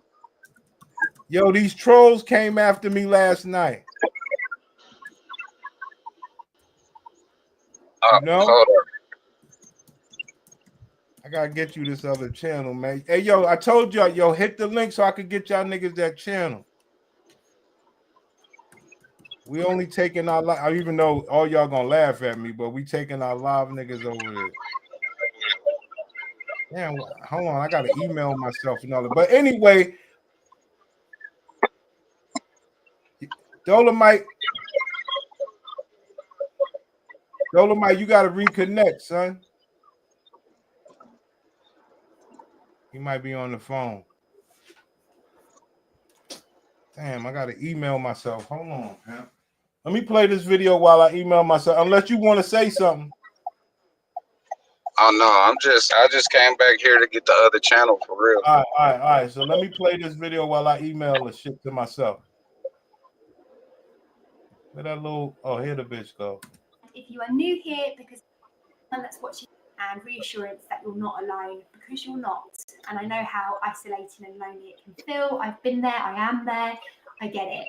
Yo, these trolls came after me last night. I gotta get you this other channel, man. Hey, yo, I told y'all, yo, hit the link so I could get y'all niggas that channel. We only taking our live, even though all y'all gonna laugh at me, but we taking our live niggas over there. Damn, hold on, I gotta email myself and all that. But anyway, Dolomite, you gotta reconnect, son. He might be on the phone. Damn, I gotta email myself. Hold on, man. Let me play this video while I email myself. Unless you want to say something. Oh no, I just came back here to get the other channel for real. All right. So let me play this video while I email the shit to myself. Where that little, oh, here the bitch go. If you are new here, because that's watching, and reassurance that you're not alone, because you're not. And I know how isolating and lonely it can feel. I've been there, I am there, I get it.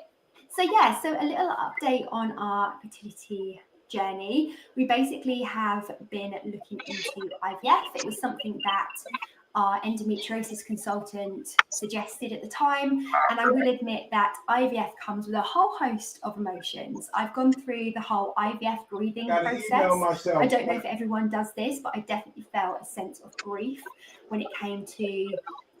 So yeah, so a little update on our fertility journey. We basically have been looking into IVF. It was something that our endometriosis consultant suggested at the time. And I will admit that IVF comes with a whole host of emotions. I've gone through the whole IVF grieving process. I don't know if everyone does this, but I definitely felt a sense of grief when it came to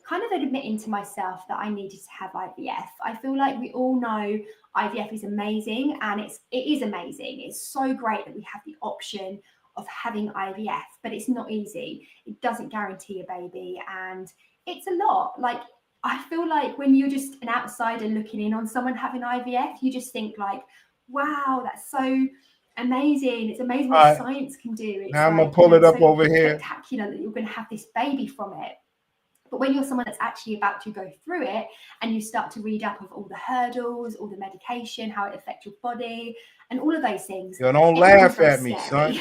kind of admitting to myself that I needed to have IVF. I feel like we all know IVF is amazing, and it is amazing. It's so great that we have the option of having IVF, but it's not easy. It doesn't guarantee a baby, and it's a lot. Like, I feel like when you're just an outsider looking in on someone having IVF, you just think like, wow, that's so amazing. It's amazing what science can do. It's now I'm gonna pull it up over here. Spectacular that you're going to have this baby from it. But when you're someone that's actually about to go through it and you start to read up of all the hurdles, all the medication, how it affects your body, and all of those things. Yo, don't laugh at me, son.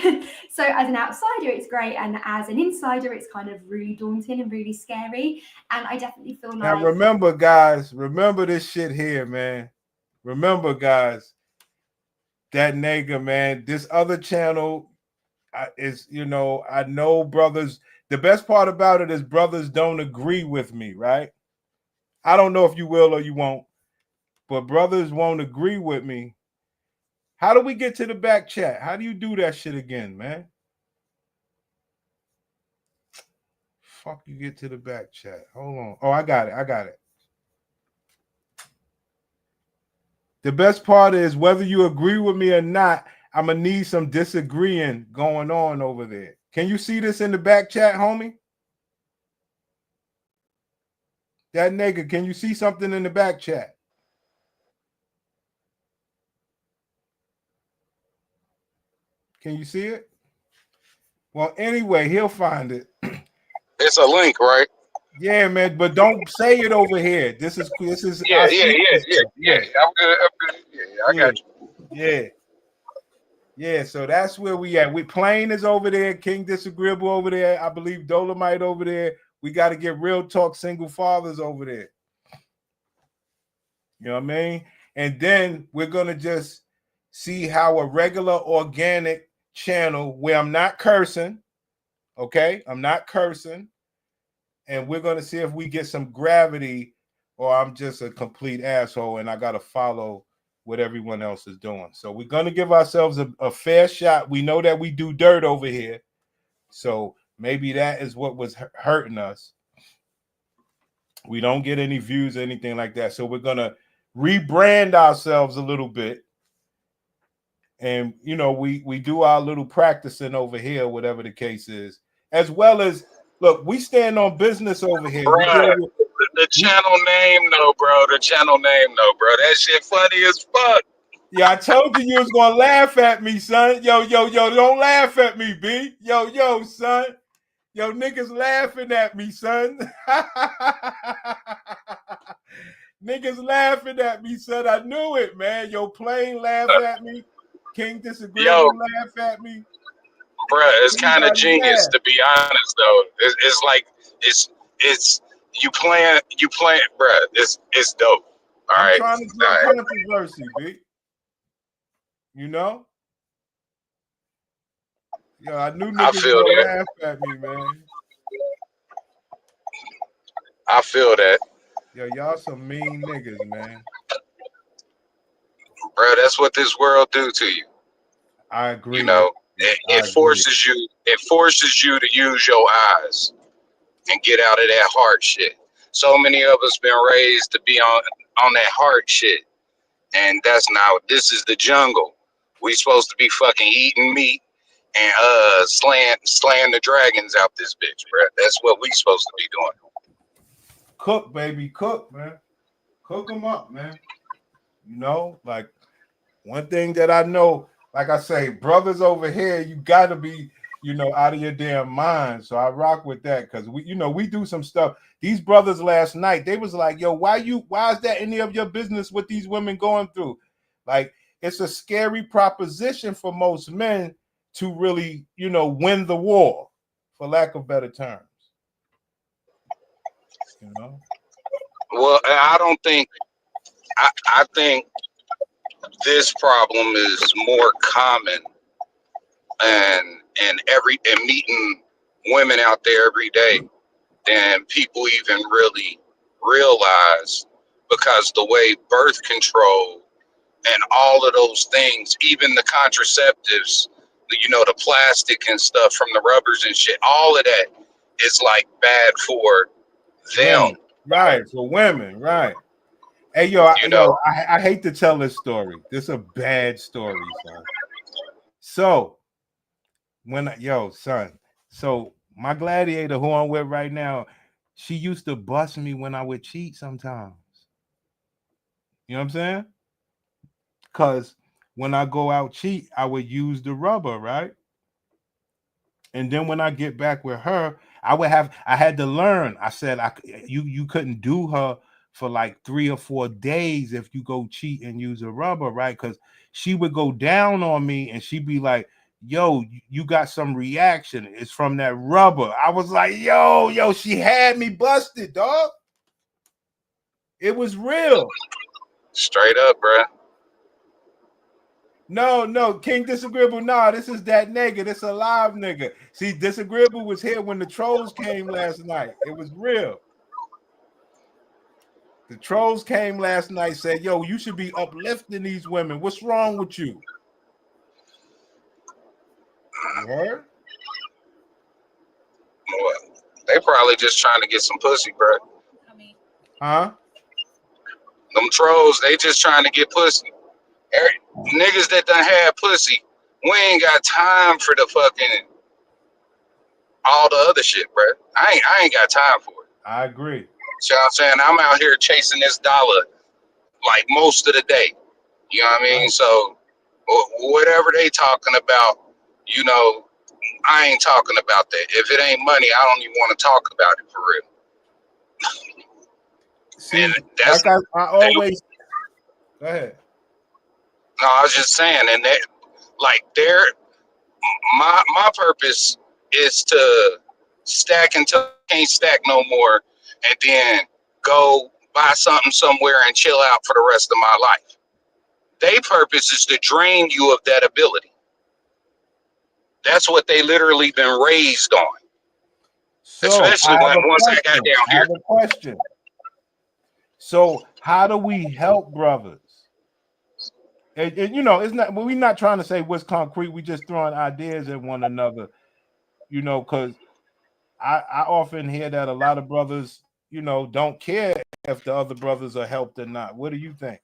So as an outsider, it's great. And as an insider, it's kind of really daunting and really scary. And I definitely feel like... Now, remember, guys, remember this shit here, man. Remember, guys, that nigga, man, this other channel is, you know, I know brothers... The best part about it is brothers don't agree with me, right? I don't know if you will or you won't, but brothers won't agree with me. How do we get to the back chat? How do you do that shit again, man? Fuck, you get to the back chat. Hold on. Oh, I got it. I got it. The best part is whether you agree with me or not, I'm going to need some disagreeing going on over there. Can you see this in the back chat, homie? That nigga, can you see something in the back chat? Can you see it? Well, anyway, he'll find it. It's a link, right? Yeah, man, but don't say it over here. This is yeah. I'm good. Yeah, I got you. Yeah, so that's where we at. Plain is over there, King Disagreeable over there. I believe Dolomite over there. We got to get Real Talk Single Fathers over there. You know what I mean? And then we're going to just see how a regular organic channel where I'm not cursing, okay? I'm not cursing. And we're going to see if we get some gravity or I'm just a complete asshole and I got to follow what everyone else is doing. So we're going to give ourselves a fair shot. We know that we do dirt over here. So maybe that is what was hurting us. We don't get any views or anything like that. So we're going to rebrand ourselves a little bit. And, you know, we do our little practicing over here, whatever the case is, as well as, look, we stand on business over here. The channel name, no, bro. The channel name, no, bro. That shit funny as fuck. Yeah, I told you was gonna laugh at me, son. Yo, don't laugh at me, B. Yo, son. Yo, niggas laughing at me, son. Niggas laughing at me, son. I knew it, man. Yo, Plain laugh at me. King Disagreeable laugh at me. Bruh, it's kind of genius, to be honest, though. It's like it's you playing, bruh. It's dope. All right. I'm trying to get controversy, B. You know? Yo, I knew niggas gonna laugh at me, man. I feel that. Yo, y'all some mean niggas, man. Bro, that's what this world do to you. I agree. You know, it forces you. It forces you to use your eyes and get out of that hard shit. So many of us been raised to be on that hard shit, and that's not. This is the jungle. We supposed to be fucking eating meat and slaying the dragons out this bitch, bro. That's what we supposed to be doing. Cook, baby, cook, man. Cook them up, man. You know, like one thing that I know, like I say, brothers over here, you got to be, you know, out of your damn mind. So I rock with that because we do some stuff. These brothers last night, they was like, yo, why is that any of your business what these women going through? Like, it's a scary proposition for most men to really, you know, win the war, for lack of better terms. You know? Well, I don't think, I think this problem is more common and meeting women out there every day than people even really realize, because the way birth control and all of those things, even the contraceptives, you know, the plastic and stuff from the rubbers and shit, all of that is like bad for them. Women. Right, for women, right. Hey, yo, I hate to tell this story. This is a bad story, son. So, so my gladiator who I'm with right now, she used to bust me when I would cheat sometimes. You know what I'm saying? Because when I go out cheat, I would use the rubber, right? And then when I get back with her, I had to learn. I said you couldn't do her for like 3 or 4 days if you go cheat and use a rubber, right? Because she would go down on me and she'd be like, yo, you got some reaction. It's from that rubber. I was like, yo, she had me busted, dog. It was real. Straight up, bro. No, King Disagreeable. Nah, this is that nigga. This a live nigga. See, Disagreeable was here when the trolls came last night. It was real. The trolls came last night, said, yo, you should be uplifting these women. What's wrong with you? You heard? What? They probably just trying to get some pussy, bro. Huh? Them trolls, they just trying to get pussy. Niggas that done had pussy, we ain't got time for the fucking all the other shit, bro. I ain't got time for it. I agree. See what I'm saying? I'm out here chasing this dollar like most of the day. You know what I mean? So whatever they talking about, you know, I ain't talking about that. If it ain't money, I don't even want to talk about it for real. See, and that's like I always go ahead. No, I was just saying, and that, like, my purpose is to stack until I can't stack no more, and then go buy something somewhere and chill out for the rest of my life. Their purpose is to drain you of that ability. That's what they literally been raised on. So especially once I got down here. I have a question. So how do we help brothers? And you know, it's not. We're not trying to say what's concrete. We just throwing ideas at one another. You know, because I often hear that a lot of brothers, you know, don't care if the other brothers are helped or not. What do you think?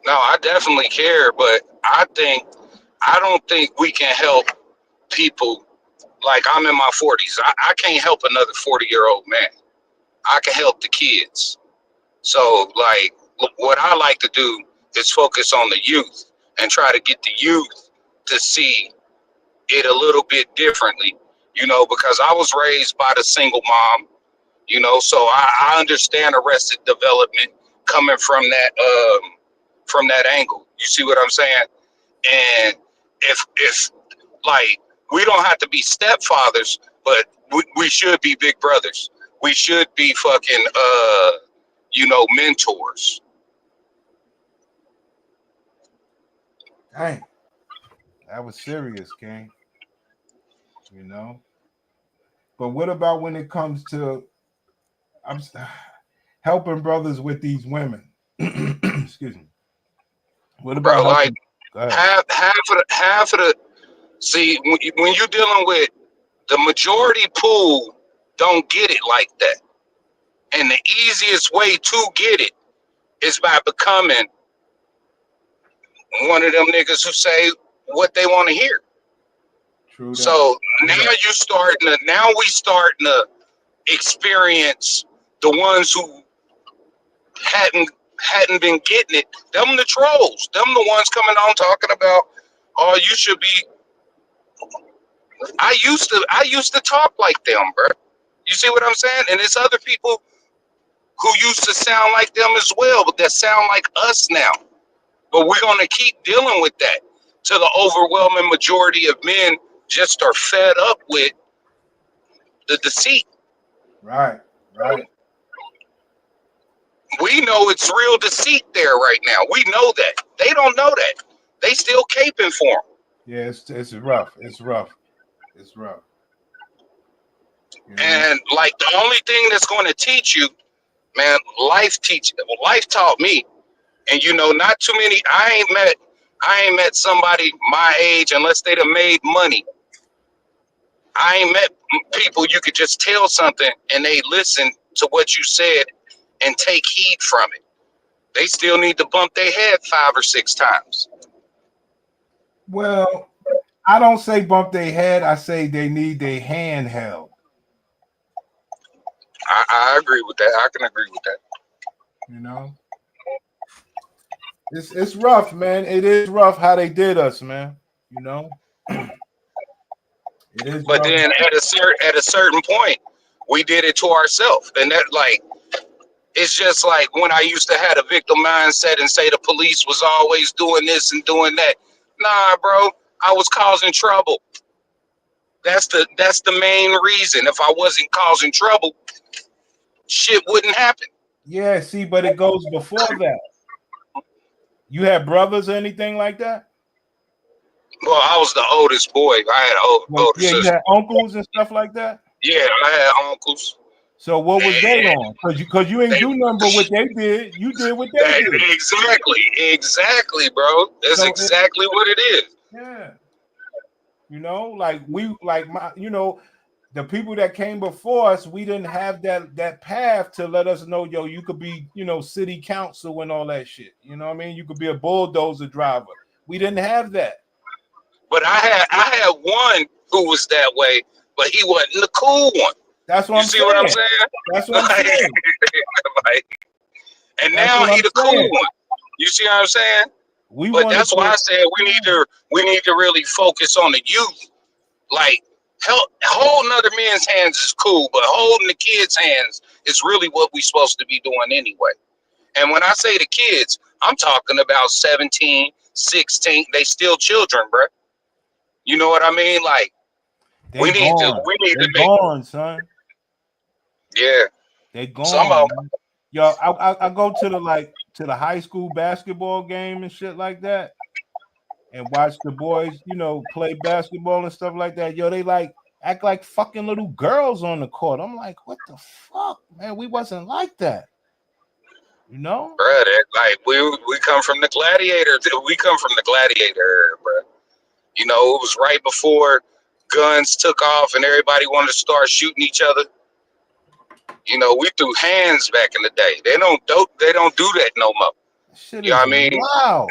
No, I definitely care, but I don't think we can help people. Like, I'm in my 40s. I can't help another 40-year-old man. I can help the kids. So, like, what I like to do is focus on the youth and try to get the youth to see it a little bit differently, you know, because I was raised by the single mom, you know, so I understand arrested development coming from that angle. You see what I'm saying? And if like, we don't have to be stepfathers, but we should be big brothers. We should be fucking, you know, mentors. Dang, that was serious, King. You know, but what about when it comes to helping brothers with these women? Excuse me. What about like half of the see when you're dealing with the majority pool, don't get it like that, and the easiest way to get it is by becoming one of them niggas who say what they want to hear. True. So now we starting to experience the ones who hadn't been getting it. Them the trolls. Them the ones coming on talking about, oh, you should be. I used to talk like them, bro. You see what I'm saying? And there's other people who used to sound like them as well, but that sound like us now. But we're gonna keep dealing with that till the overwhelming majority of men just are fed up with the deceit. Right. We know it's real deceit there right now. We know that. They don't know that. They still caping for them. Yeah, it's rough. It's rough. And like the only thing that's going to teach you, man, life taught me. And you know, not too many. I ain't met somebody my age unless they'd have made money. I ain't met people you could just tell something and they listen to what you said and take heed from it. They still need to bump their head 5 or 6 times. Well, I don't say bump their head. I say they need their hand held. I agree with that. I can agree with that. You know, it's rough, man. It is rough how they did us, man. You know, it is. But rough. then at a certain point, we did it to ourselves, and that like it's just like when I used to have a victim mindset and say the police was always doing this and doing that. Nah, bro, I was causing trouble. That's the main reason. If I wasn't causing trouble, shit wouldn't happen. Yeah, see, but it goes before that. You had brothers or anything like that? Well, I was the oldest boy. I had older Yeah, sisters. you had uncles and stuff like that? Yeah, I had uncles. So what was they on? Because you ain't do nothing but what they did. You did what they did. Exactly, bro. That's exactly what it is. Yeah. You know, like the people that came before us, we didn't have that path to let us know, yo, you could be, city council and all that shit. You know what I mean? You could be a bulldozer driver. We didn't have that. But I had one who was that way, but he wasn't the cool one. That's what I'm saying. What I'm saying? That's what I'm saying. And now he the cool one. You see what I'm saying? But that's why I said we need to really focus on the youth. Like holding other men's hands is cool, but holding the kids' hands is really what we're supposed to be doing anyway. And when I say the kids, I'm talking about 17, 16. They still children, bro. You know what I mean? Like we need to make gone, son. Yeah, they gone. Yo, I go to the high school basketball game and shit like that, and watch the boys, play basketball and stuff like that. Yo, they act like fucking little girls on the court. I'm like, what the fuck, man? We wasn't like that, bro. Like we come from the gladiator. We come from the gladiator era, bro. It was right before guns took off and everybody wanted to start shooting each other. We threw hands back in the day. They don't do that no more. Shit, you know what I mean? Wow.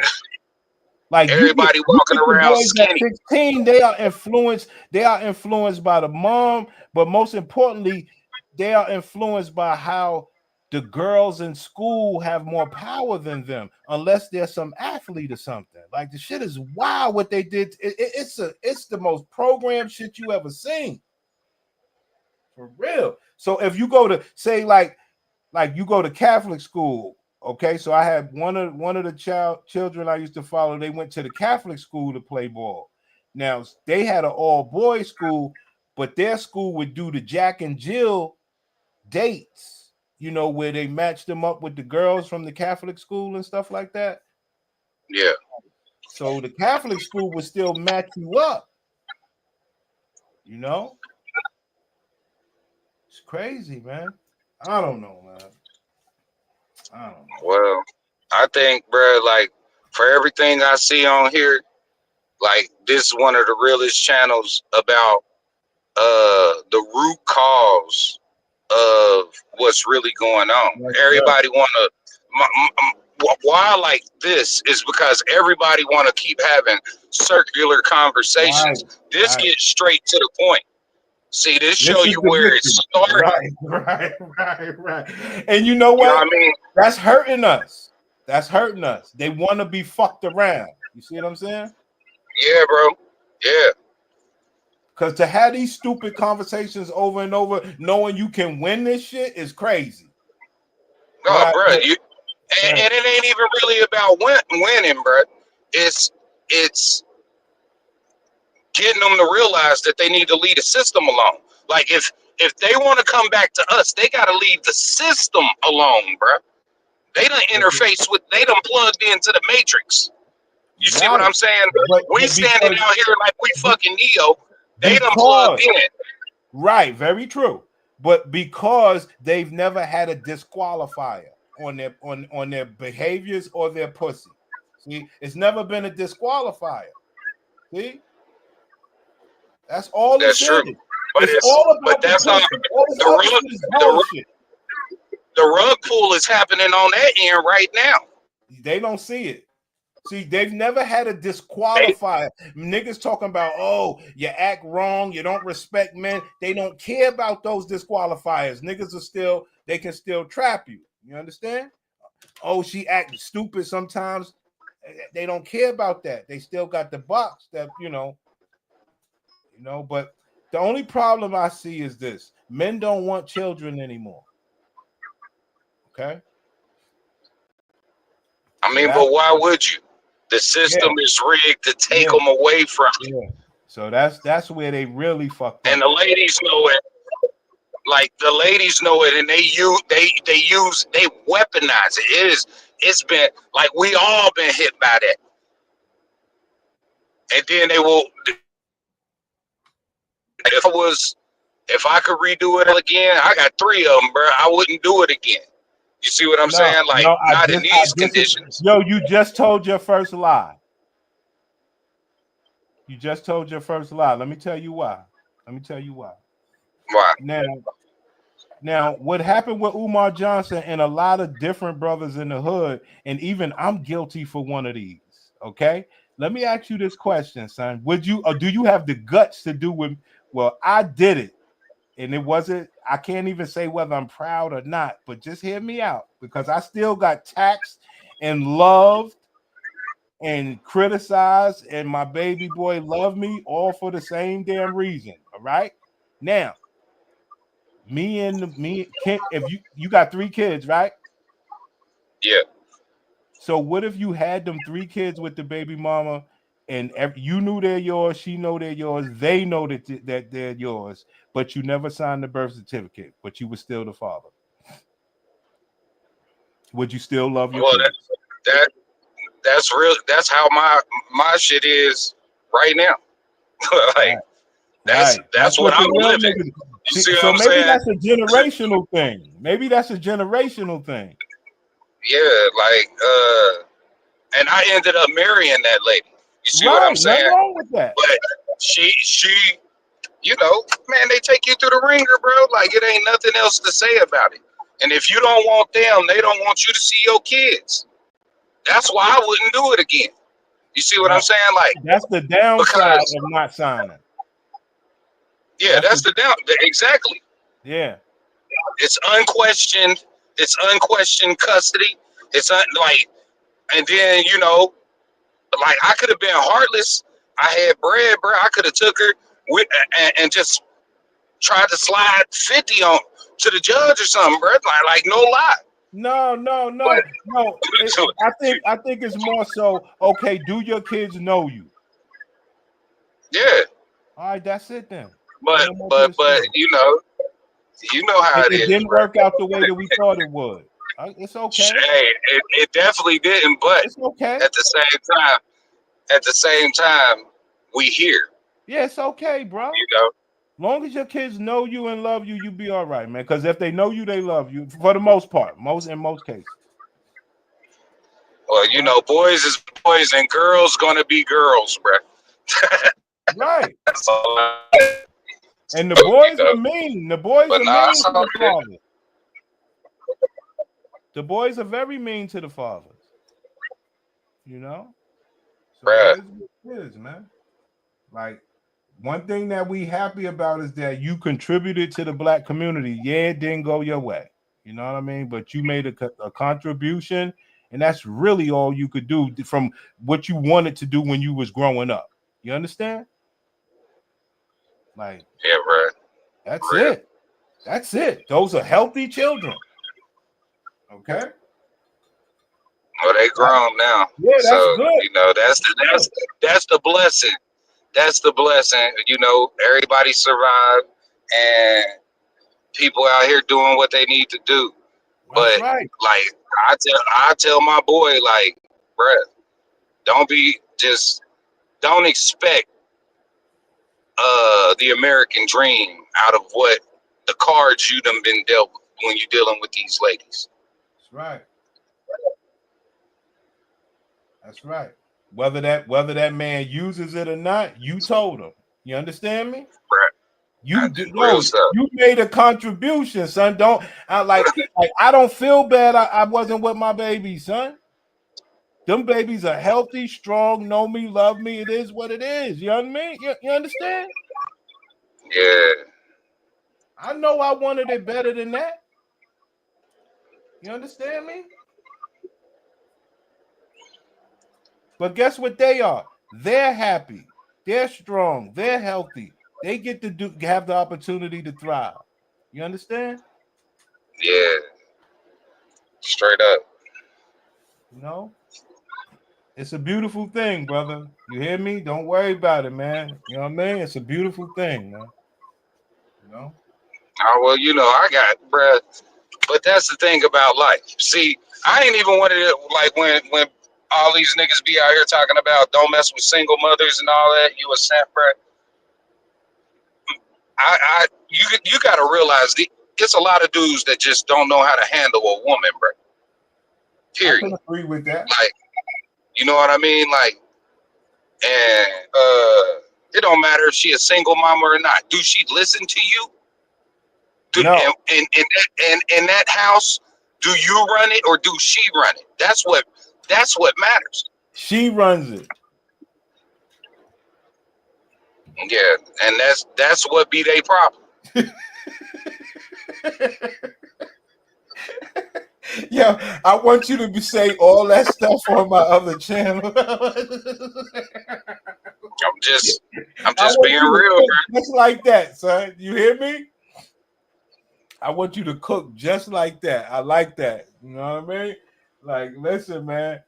Like everybody walking around skinny. 16, they are influenced. They are influenced by the mom, but most importantly, they are influenced by how the girls in school have more power than them, unless there's some athlete or something. Like the shit is wild what they did. It's the most programmed shit you ever seen. For real. So if you go to say like you go to Catholic school, okay. So I had one of the children I used to follow. They went to the Catholic school to play ball. Now they had an all boys school, but their school would do the Jack and Jill dates. Where they matched them up with the girls from the Catholic school and stuff like that. Yeah. So the Catholic school would still match you up. It's crazy, man. I don't know, man. I don't know. Well, I think, bro, like for everything I see on here, like this is one of the realest channels about the root cause of what's really going on. Right. Everybody want to. Why like this is because everybody want to keep having circular conversations. Right. This gets straight to the point. See, this show you where it started. Right. And you know what? You know what I mean? That's hurting us. They want to be fucked around. You see what I'm saying? Yeah, bro. Yeah. Because to have these stupid conversations over and over, knowing you can win this shit is crazy. No, bro. And it ain't even really about winning, bro. It's getting them to realize that they need to leave the system alone. Like if they want to come back to us, they got to leave the system alone, bro. They done interface with, they done plugged into the matrix. You see what I'm saying? We standing out here like we fucking Neo. They done plugged in. Right, very true. But because they've never had a disqualifier on their behaviors or their pussy. See, it's never been a disqualifier. See? That's all That's it's true. in. But It's all about but that's the not pussy. All this the other rug, shit is bullshit. the rug pull is happening on that end right now. They don't see it. See, they've never had a disqualifier. Niggas talking about, oh, you act wrong, you don't respect men. They don't care about those disqualifiers. Niggas they can still trap you. You understand? Oh, she acting stupid sometimes. They don't care about that. They still got the box that, but the only problem I see is this. Men don't want children anymore. Okay? I mean, but why would you? The system is rigged to take them away from you. Yeah. So that's where they really fucked up. And the ladies know it. Like the ladies know it, and they weaponize it. It's been like we all been hit by that. And then they will. If I could redo it again, I got 3 of them, bro. I wouldn't do it again. You see what I'm saying? Like not in these conditions. Yo, you just told your first lie. You just told your first lie. Let me tell you why. Why? Now, what happened with Umar Johnson and a lot of different brothers in the hood, and even I'm guilty for one of these. Okay, let me ask you this question, son. Would you, or do you have the guts to do with? Well, I did it, and it wasn't. I can't even say whether I'm proud or not, but just hear me out because I still got taxed and loved and criticized, and my baby boy loved me all for the same damn reason. All right, now. If you got 3 kids, right? Yeah. So what if you had them 3 kids with the baby mama, and you knew they're yours, she know they're yours, they know that they're yours, but you never signed the birth certificate, but you were still the father? Would you still love your kids? That's real. That's how my shit is right now. Like that's what I'm living. You see what I'm maybe saying? That's a generational thing. Yeah, like and I ended up marrying that lady. You see what I'm saying? Nothing wrong with that. But she, man, they take you through the ringer, bro. Like it ain't nothing else to say about it. And if you don't want them, they don't want you to see your kids. That's why I wouldn't do it again. You see what I'm saying? Like that's the downside of not signing. Yeah, that's the down. Exactly. Yeah. It's unquestioned. It's unquestioned custody. And then like I could have been heartless. I had bread, bro. I could have took her and just tried to slide 50 on to the judge or something, bro. Like no lie. No. I think it's more so. Okay, do your kids know you? Yeah. All right, that's it then. But you know how it is. It didn't work out the way that we thought it would. It's okay. Hey, it definitely didn't. But it's okay. At the same time, we here. Yeah, it's okay, bro. Long as your kids know you and love you, you be all right, man. Because if they know you, they love you for the most part. In most cases. Well, boys is boys and girls gonna be girls, bro. Right. That's all. And the boys are mean. The boys are mean to the father. The boys are very mean to the fathers. So it is, man. Like, one thing that we happy about is that you contributed to the black community. Yeah, it didn't go your way. You know what I mean? But you made a contribution, and that's really all you could do from what you wanted to do when you was growing up. You understand? Like, yeah, bro. That's it. That's it. Those are healthy children. Okay. Well, they grown now. Yeah, that's so, good. That's the blessing. That's the blessing. Everybody survived, and people out here doing what they need to do. That's but right. Like I tell my boy, like, bruh, don't expect the American dream out of what the cards you done been dealt with when you're dealing with these ladies. That's right. That's right. Whether that man uses it or not, you told him. You understand me? Right. You made a contribution, son. I don't feel bad. I wasn't with my baby, son. Them babies are healthy, strong, know me, love me. It is what it is. You know what I mean? You understand? Yeah. I know I wanted it better than that. You understand me? But guess what they are? They're happy. They're strong. They're healthy. They get to have the opportunity to thrive. You understand? Yeah. Straight up. You know? It's a beautiful thing, brother. You hear me? Don't worry about it, man. You know what I mean? It's a beautiful thing, man. You know? Oh, well, I got, bruh. But that's the thing about life. See, I ain't even wanted it, like, when all these niggas be out here talking about don't mess with single mothers and all that. You a simp, bruh. You got to realize it's a lot of dudes that just don't know how to handle a woman, bruh. Period. I can agree with that. Like, you know what I mean? Like, and it don't matter if she a single mama or not. Do she listen to you? No. And in that house, do you run it or do she run it? That's what matters. She runs it. Yeah, and that's what be their problem. Yo, I want you to say all that stuff on my other channel. I'm just being real, man. Just like that, son. You hear me? I want you to cook just like that. I like that. You know what I mean? Like, listen, man.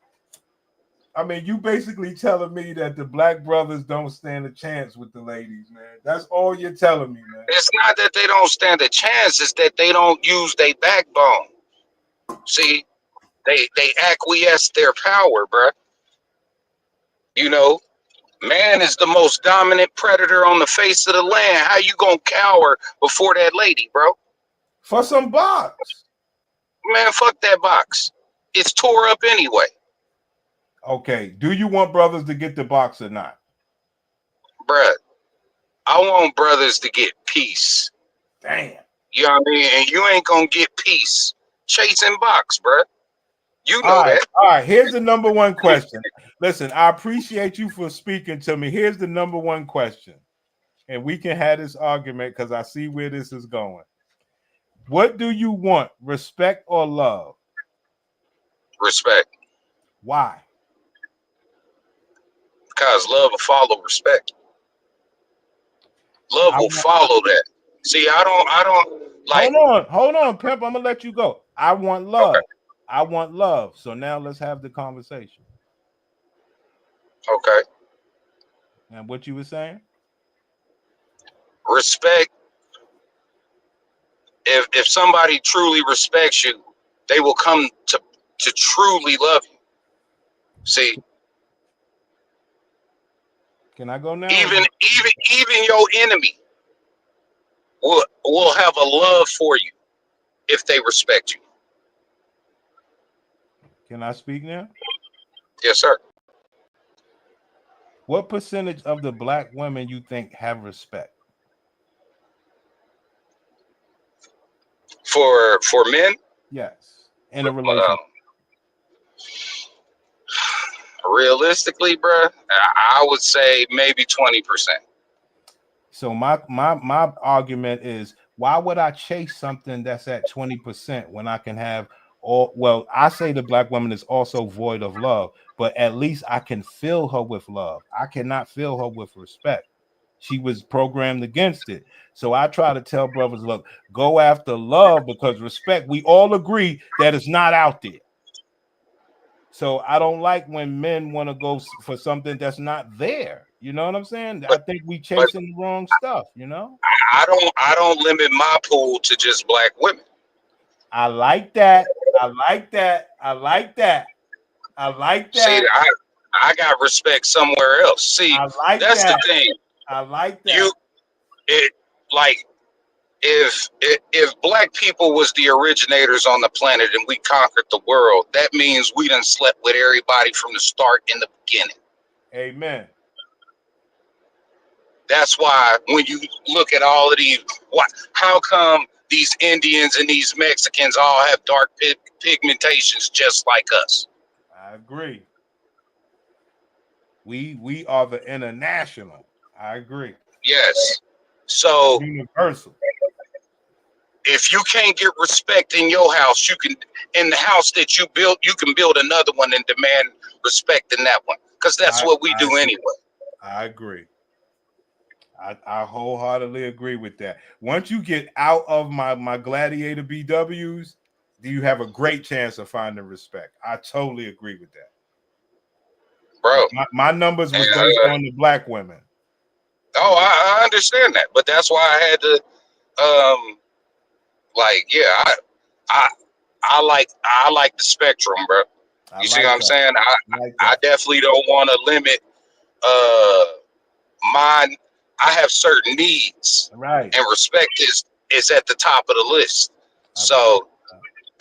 I mean, you basically telling me that the black brothers don't stand a chance with the ladies, man. That's all you're telling me, man. It's not that they don't stand a chance. It's that they don't use their backbone. See, they acquiesce their power, bruh. Man is the most dominant predator on the face of the land. How you gonna cower before that lady, bro? For some box. Man, fuck that box. It's tore up anyway. Okay. Do you want brothers to get the box or not? Bruh, I want brothers to get peace. Damn. You know what I mean? And you ain't gonna get peace chasing box, bruh. You know that. All right. Here's the number one question. Listen, I appreciate you for speaking to me. Here's the number one question. And we can have this argument because I see where this is going. What do you want? Respect or love? Respect. Why? Because love will follow respect. Love will follow that. See, I don't like. Hold on, pimp. I'm gonna let you go. I want love. Okay. I want love. So now let's have the conversation. Okay. And what you were saying? Respect. If somebody truly respects you, they will come to truly love you. See. Can I go now? Even your enemy will have a love for you if they respect you. Can I speak now? Yes, sir. What percentage of the black women you think have respect? For men? Yes. In a relationship. Realistically, bruh, I would say maybe 20%. So my argument is, why would I chase something that's at 20% when I can have I say the black woman is also void of love, but at least I can fill her with love. I cannot fill her with respect. She was programmed against it. So I try to tell brothers, look, go after love, because respect, we all agree that it's not out there. So I don't like when men want to go for something that's not there. You know what I'm saying? I think we chasing the wrong stuff, you know? I don't limit my pool to just black women. I like that. I like that. I like that. I like that. See, I got respect somewhere else. See, that's the thing. I like that. it like if black people was the originators on the planet and we conquered the world, that means we done slept with everybody from the start in the beginning. Amen. That's why when you look at all of these, how come these Indians and these Mexicans all have dark pigmentations just like us? I agree. We are the international. I agree. Yes. So universal. If you can't get respect in your house, you can in the house that you built, you can build another one and demand respect in that one. Because that's what we do anyway. I agree. I wholeheartedly agree with that. Once you get out of my Gladiator BWs, you have a great chance of finding respect. I totally agree with that. Bro. My numbers was based on the black women. Oh, I understand that. But that's why I had to I like the spectrum, bro. You see what I'm saying? I definitely don't want to limit mine. I have certain needs, right? And respect is at the top of the list. So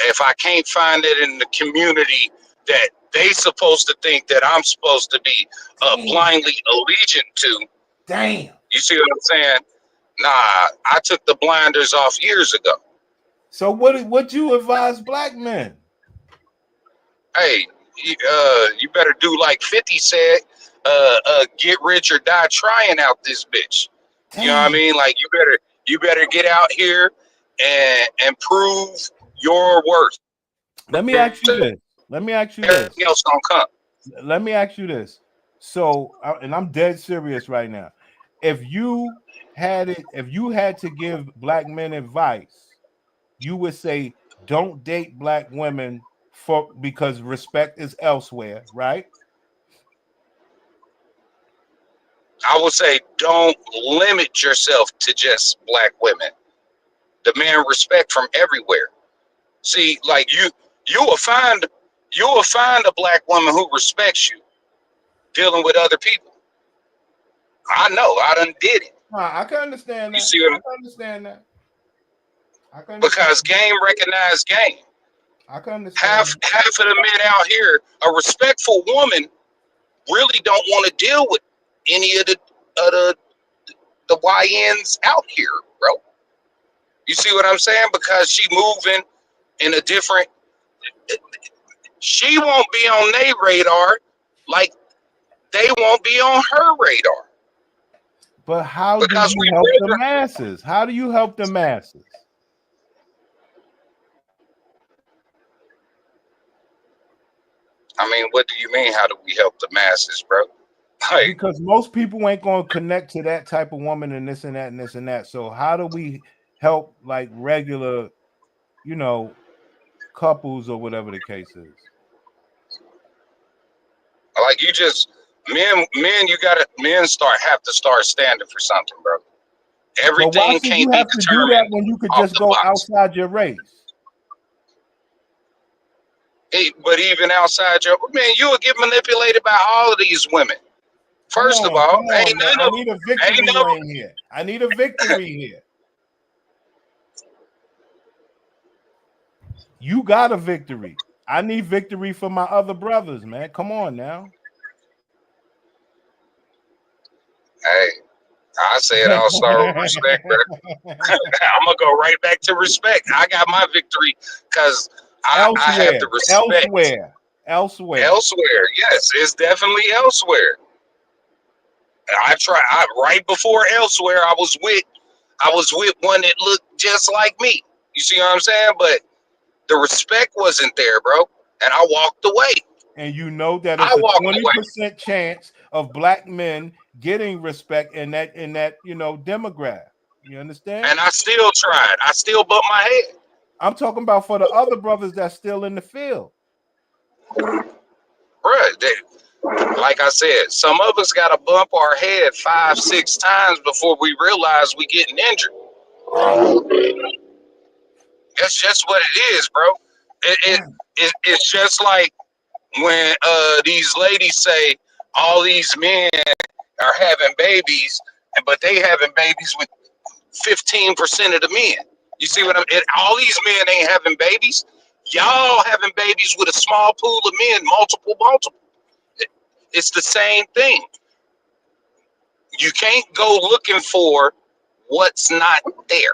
if I can't find it in the community that they supposed to think that I'm supposed to be blindly allegiant to, damn. You see what I'm saying? Nah, I took the blinders off years ago. So what you advise black men? Hey, you better do like 50 said, get rich or die trying out this bitch. Damn. You know what I mean? Like you better get out here and prove your worth. Let me ask you this. Everything else gonna come. Let me ask you this. So, and I'm dead serious right now. If you had to give black men advice, you would say don't date black women because respect is elsewhere, right? I would say don't limit yourself to just black women. Demand respect from everywhere. See, like you will find a black woman who respects you dealing with other people. I know, I done did it. I can understand that. You see what I can understand that. Because game recognized game. I can understand. Half of the men out here, a respectful woman really don't want to deal with any of the YNs out here, bro. You see what I'm saying? Because she moving in a different. She won't be on their radar like they won't be on her radar. But how do you help the masses? How do you help the masses? I mean, what do you mean? How do we help the masses, bro? Like, because most people ain't going to connect to that type of woman and this and that and this and that. So how do we help like regular, couples or whatever the case is? Like you just men have to start standing for something, bro. Everything can't be determined. Do that when you could just go outside your race. Hey, but even outside your you will get manipulated by all of these women. First of all, I need a victory lane here. I need a victory here. You got a victory. I need victory for my other brothers, man. Come on now. Hey, I say it all start with respect, bro. I'm gonna go right back to respect. I got my victory because I have the respect. Elsewhere. Yes, it's definitely elsewhere. Right before elsewhere. I was with one that looked just like me. You see what I'm saying? But the respect wasn't there, bro. And I walked away. And you know that it's a 20% chance of black men getting respect in that demographic. You understand? And I still tried. I still bumped my head. I'm talking about for the other brothers that's still in the field. Bruh, like I said, some of us got to bump our head 5-6 times before we realize we getting injured. That's just what it is, bro. It's just like when these ladies say all these men are having babies, but they having babies with 15% of the men. You see what all these men ain't having babies. Y'all having babies with a small pool of men, multiple. It's the same thing. You can't go looking for what's not there.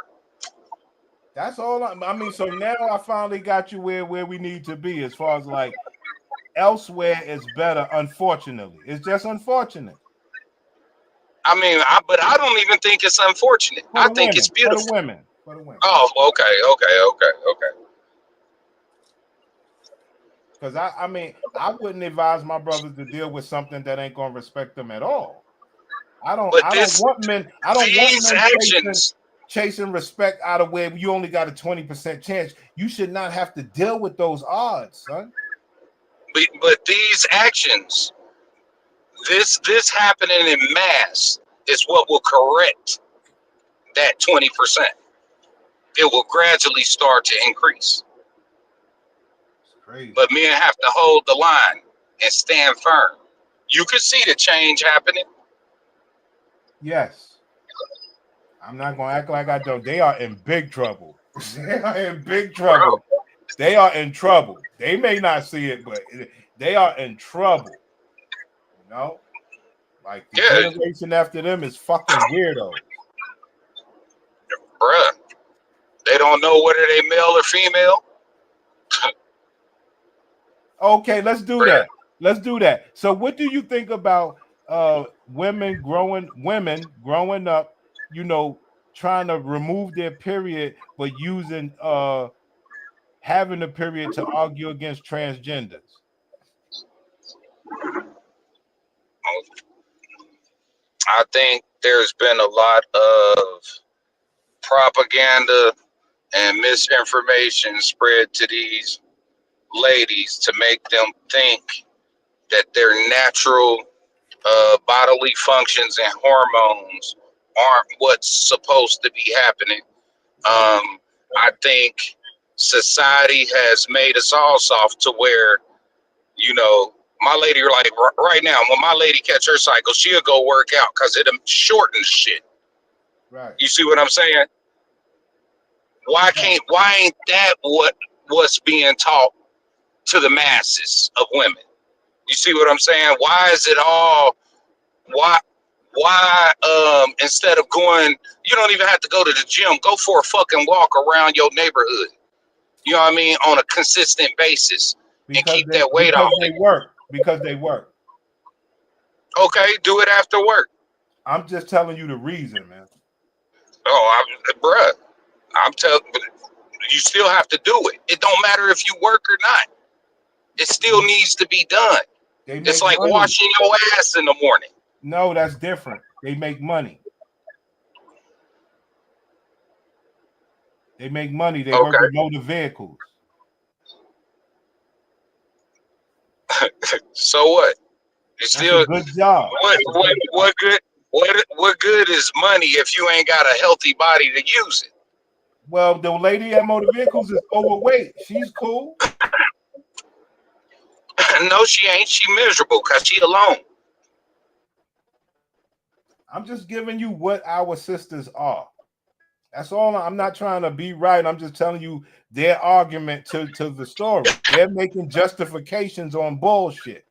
That's all. I mean, so now I finally got you where we need to be as far as like elsewhere is better. Unfortunately, it's just unfortunate. I mean, but I don't even think it's unfortunate. I think it's beautiful. For the women. Oh, okay. Because I mean, I wouldn't advise my brothers to deal with something that ain't gonna respect them at all. I don't want men chasing respect out of where you only got a 20% chance. You should not have to deal with those odds, son. But these actions, this happening in mass is what will correct that 20%. It will gradually start to increase. Crazy. But men have to hold the line and stand firm. You can see the change happening. Yes. I'm not going to act like I don't. They are in big trouble. They are in big trouble. They are in trouble. They may not see it, but they are in trouble. You know? Like the generation after them is fucking weirdos. Bruh. They don't know whether they male or female. Okay, let's do that. Let's do that. So what do you think about women growing up, you know, trying to remove their period but using having a period to argue against transgenders? I think there's been a lot of propaganda and misinformation spread to these ladies to make them think that their natural bodily functions and hormones aren't what's supposed to be happening. I think society has made us all soft to where, you know, my lady, like right now, when my lady catch her cycle, she'll go work out because it shortens shit. Right. You see what I'm saying? Why ain't that what's being taught to the masses of women? You see what I'm saying? Why is it all, why instead of going, you don't even have to go to the gym, go for a fucking walk around your neighborhood. You know what I mean? On a consistent basis and keep that weight off. Because they work. Okay, do it after work. I'm just telling you the reason, man. Oh, bruh, I'm telling you, still have to do it. It don't matter if you work or not. It still needs to be done. It's like washing your ass in the morning. No, that's different. They make money. They make money. They work with motor vehicles. So what? It's still a good job. What good is money if you ain't got a healthy body to use it? Well, the lady at motor vehicles is overweight. She's cool. No, she ain't. She miserable because she alone. I'm just giving you what our sisters are. That's all. I'm not trying to be right. I'm just telling you their argument to the story. They're making justifications on bullshit.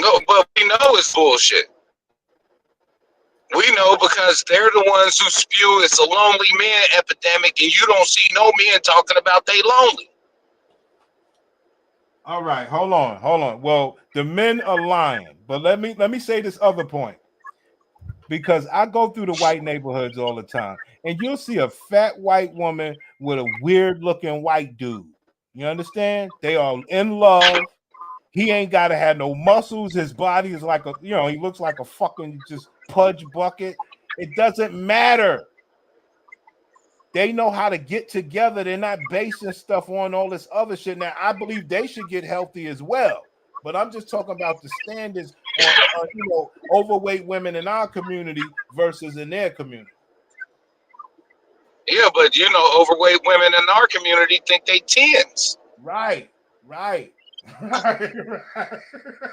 No, but we know it's bullshit. We know because they're the ones who spew it's a lonely man epidemic, and you don't see no men talking about they lonely. All right, hold on. Well, the men are lying, but let me say this other point. Because I go through the white neighborhoods all the time, and you'll see a fat white woman with a weird looking white dude. You understand? They are in love. He ain't got to have no muscles. His body is like he looks like a fucking just pudge bucket. It doesn't matter. They know how to get together. They're not basing stuff on all this other shit. Now, I believe they should get healthy as well. But I'm just talking about the standards on overweight women in our community versus in their community. Yeah, but overweight women in our community think they tens. Right.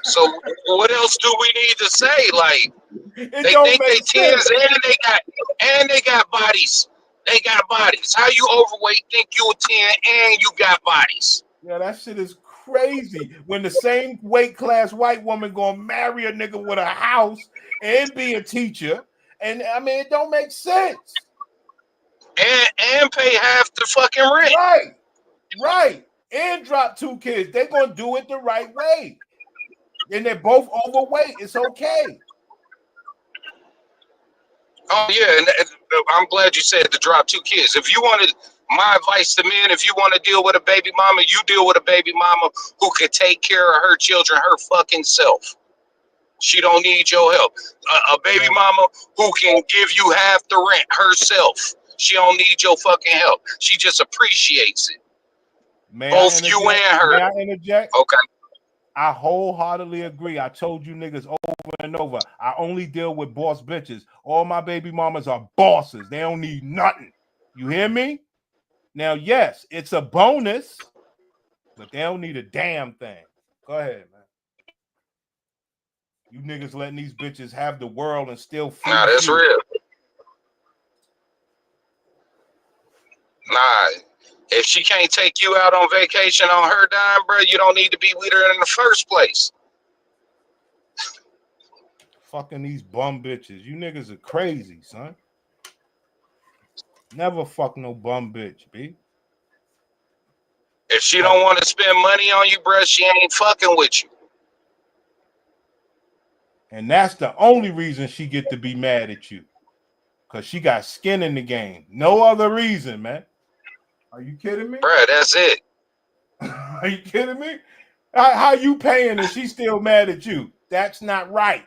So what else do we need to say? Like they don't think they make tens sense. and they got bodies. They got bodies. How you overweight, think you a 10, and you got bodies? Yeah, that shit is crazy. When the same weight class white woman gonna marry a nigga with a house and be a teacher, and I mean it don't make sense. And pay half the fucking rent. Right. And drop 2 kids. They're gonna do it the right way. And they're both overweight. It's okay. Oh yeah, and I'm glad you said to drop 2 kids. If you wanted my advice to men, if you want to deal with a baby mama, you deal with a baby mama who can take care of her children her fucking self. She don't need your help. A baby mama who can give you half the rent herself. She don't need your fucking help. She just appreciates it. Both you and her. May I interject? Okay. I wholeheartedly agree. I told you niggas over and over. I only deal with boss bitches. All my baby mamas are bosses. They don't need nothing. You hear me? Now, yes, it's a bonus, but they don't need a damn thing. Go ahead, man. You niggas letting these bitches have the world and still feel. Nah, that's real. Nah, if she can't take you out on vacation on her dime, bro, you don't need to be with her in the first place. Fucking these bum bitches. You niggas are crazy, son. Never fuck no bum bitch, B. If she don't want to spend money on you, bro, she ain't fucking with you. And that's the only reason she get to be mad at you. Because she got skin in the game. No other reason, man. Are you kidding me? Bro, that's it. Are you kidding me? How you paying and she still mad at you? That's not right.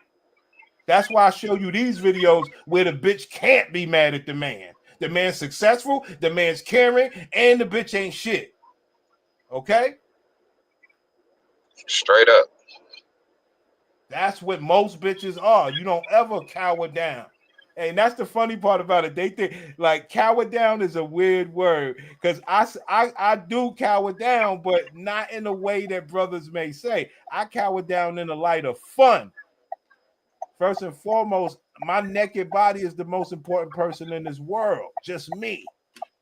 That's why I show you these videos where the bitch can't be mad at the man. The man's successful, the man's caring, and the bitch ain't shit. Okay? Straight up. That's what most bitches are. You don't ever cower down. And that's the funny part about it. They think like cower down is a weird word because I do cower down, but not in a way that brothers may say. I cower down in the light of fun. First and foremost, my naked body is the most important person in this world. Just me.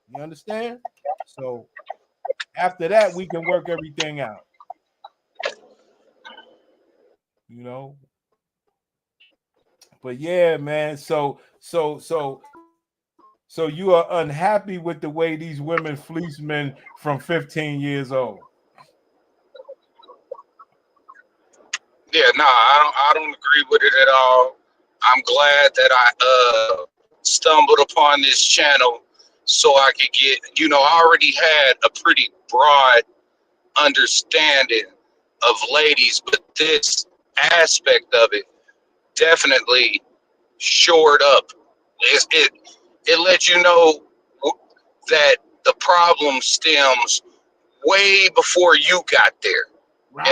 You understand? So after that, we can work everything out. You know? But yeah, man. So you are unhappy with the way these women fleece men from 15 years old. Yeah, no, I don't agree with it at all. I'm glad that I stumbled upon this channel so I could get, I already had a pretty broad understanding of ladies, but this aspect of it definitely shored up. It lets you know that the problem stems way before you got there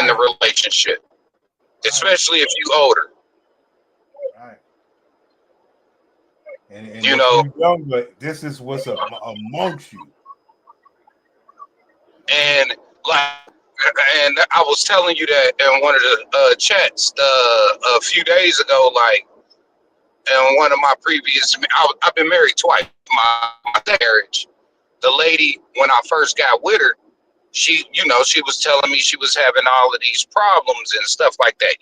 in the relationship, especially if you older. Right. And you know, young, but this is what's amongst you. And I was telling you that in one of the chats a few days ago, like in one of my previous, I've been married twice. My marriage, the lady, when I first got with her, she was telling me she was having all of these problems and stuff like that,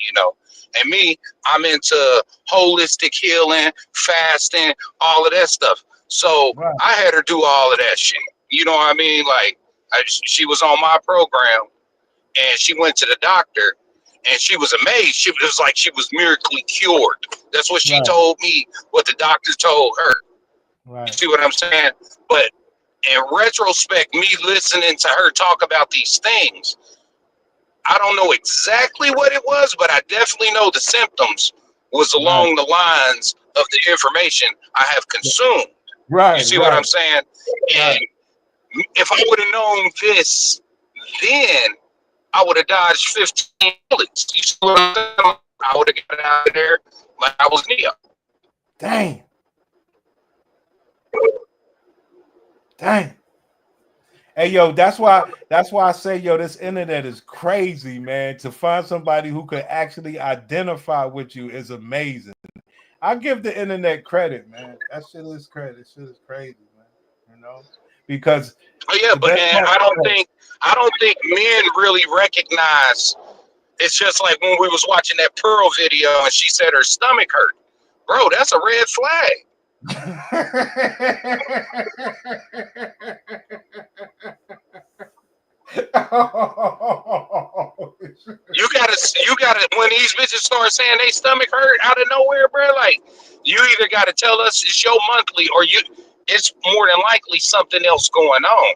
And me, I'm into holistic healing, fasting, all of that stuff. So I had her do all of that shit. You know what I mean? Like she was on my program and she went to the doctor and she was amazed. It was like she was miraculously cured. That's what she told me, what the doctor told her. Right. See what I'm saying? But in retrospect, me listening to her talk about these things, I don't know exactly what it was, but I definitely know the symptoms was along the lines of the information I have consumed. Right. You see what I'm saying? And if I would have known this then, I would have dodged 15 bullets. You see what I'm saying? I would have got out of there like I was Neo. Dang. Hey, yo, that's why I say, yo, this internet is crazy, man. To find somebody who could actually identify with you is amazing. I give the internet credit, man. That shit is credit. Shit is crazy, man. You know, because yeah, but and I don't think men really recognize. It's just like when we was watching that Pearl video and she said her stomach hurt. Bro, that's a red flag. You gotta when these bitches start saying they stomach hurt out of nowhere, bro, like you either gotta tell us it's your monthly or it's more than likely something else going on.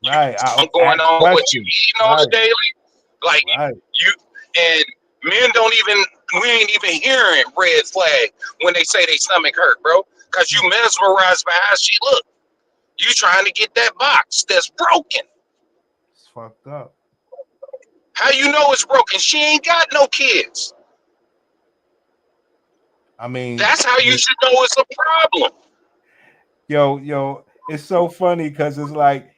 Right. Going on what you eating on the daily. Like you and men we ain't even hearing red flag when they say they stomach hurt, bro. Cause you mesmerized by how she look. You trying to get that box that's broken. It's fucked up. How you know it's broken? She ain't got no kids. I mean, that's how you should know it's a problem. Yo, it's so funny because it's like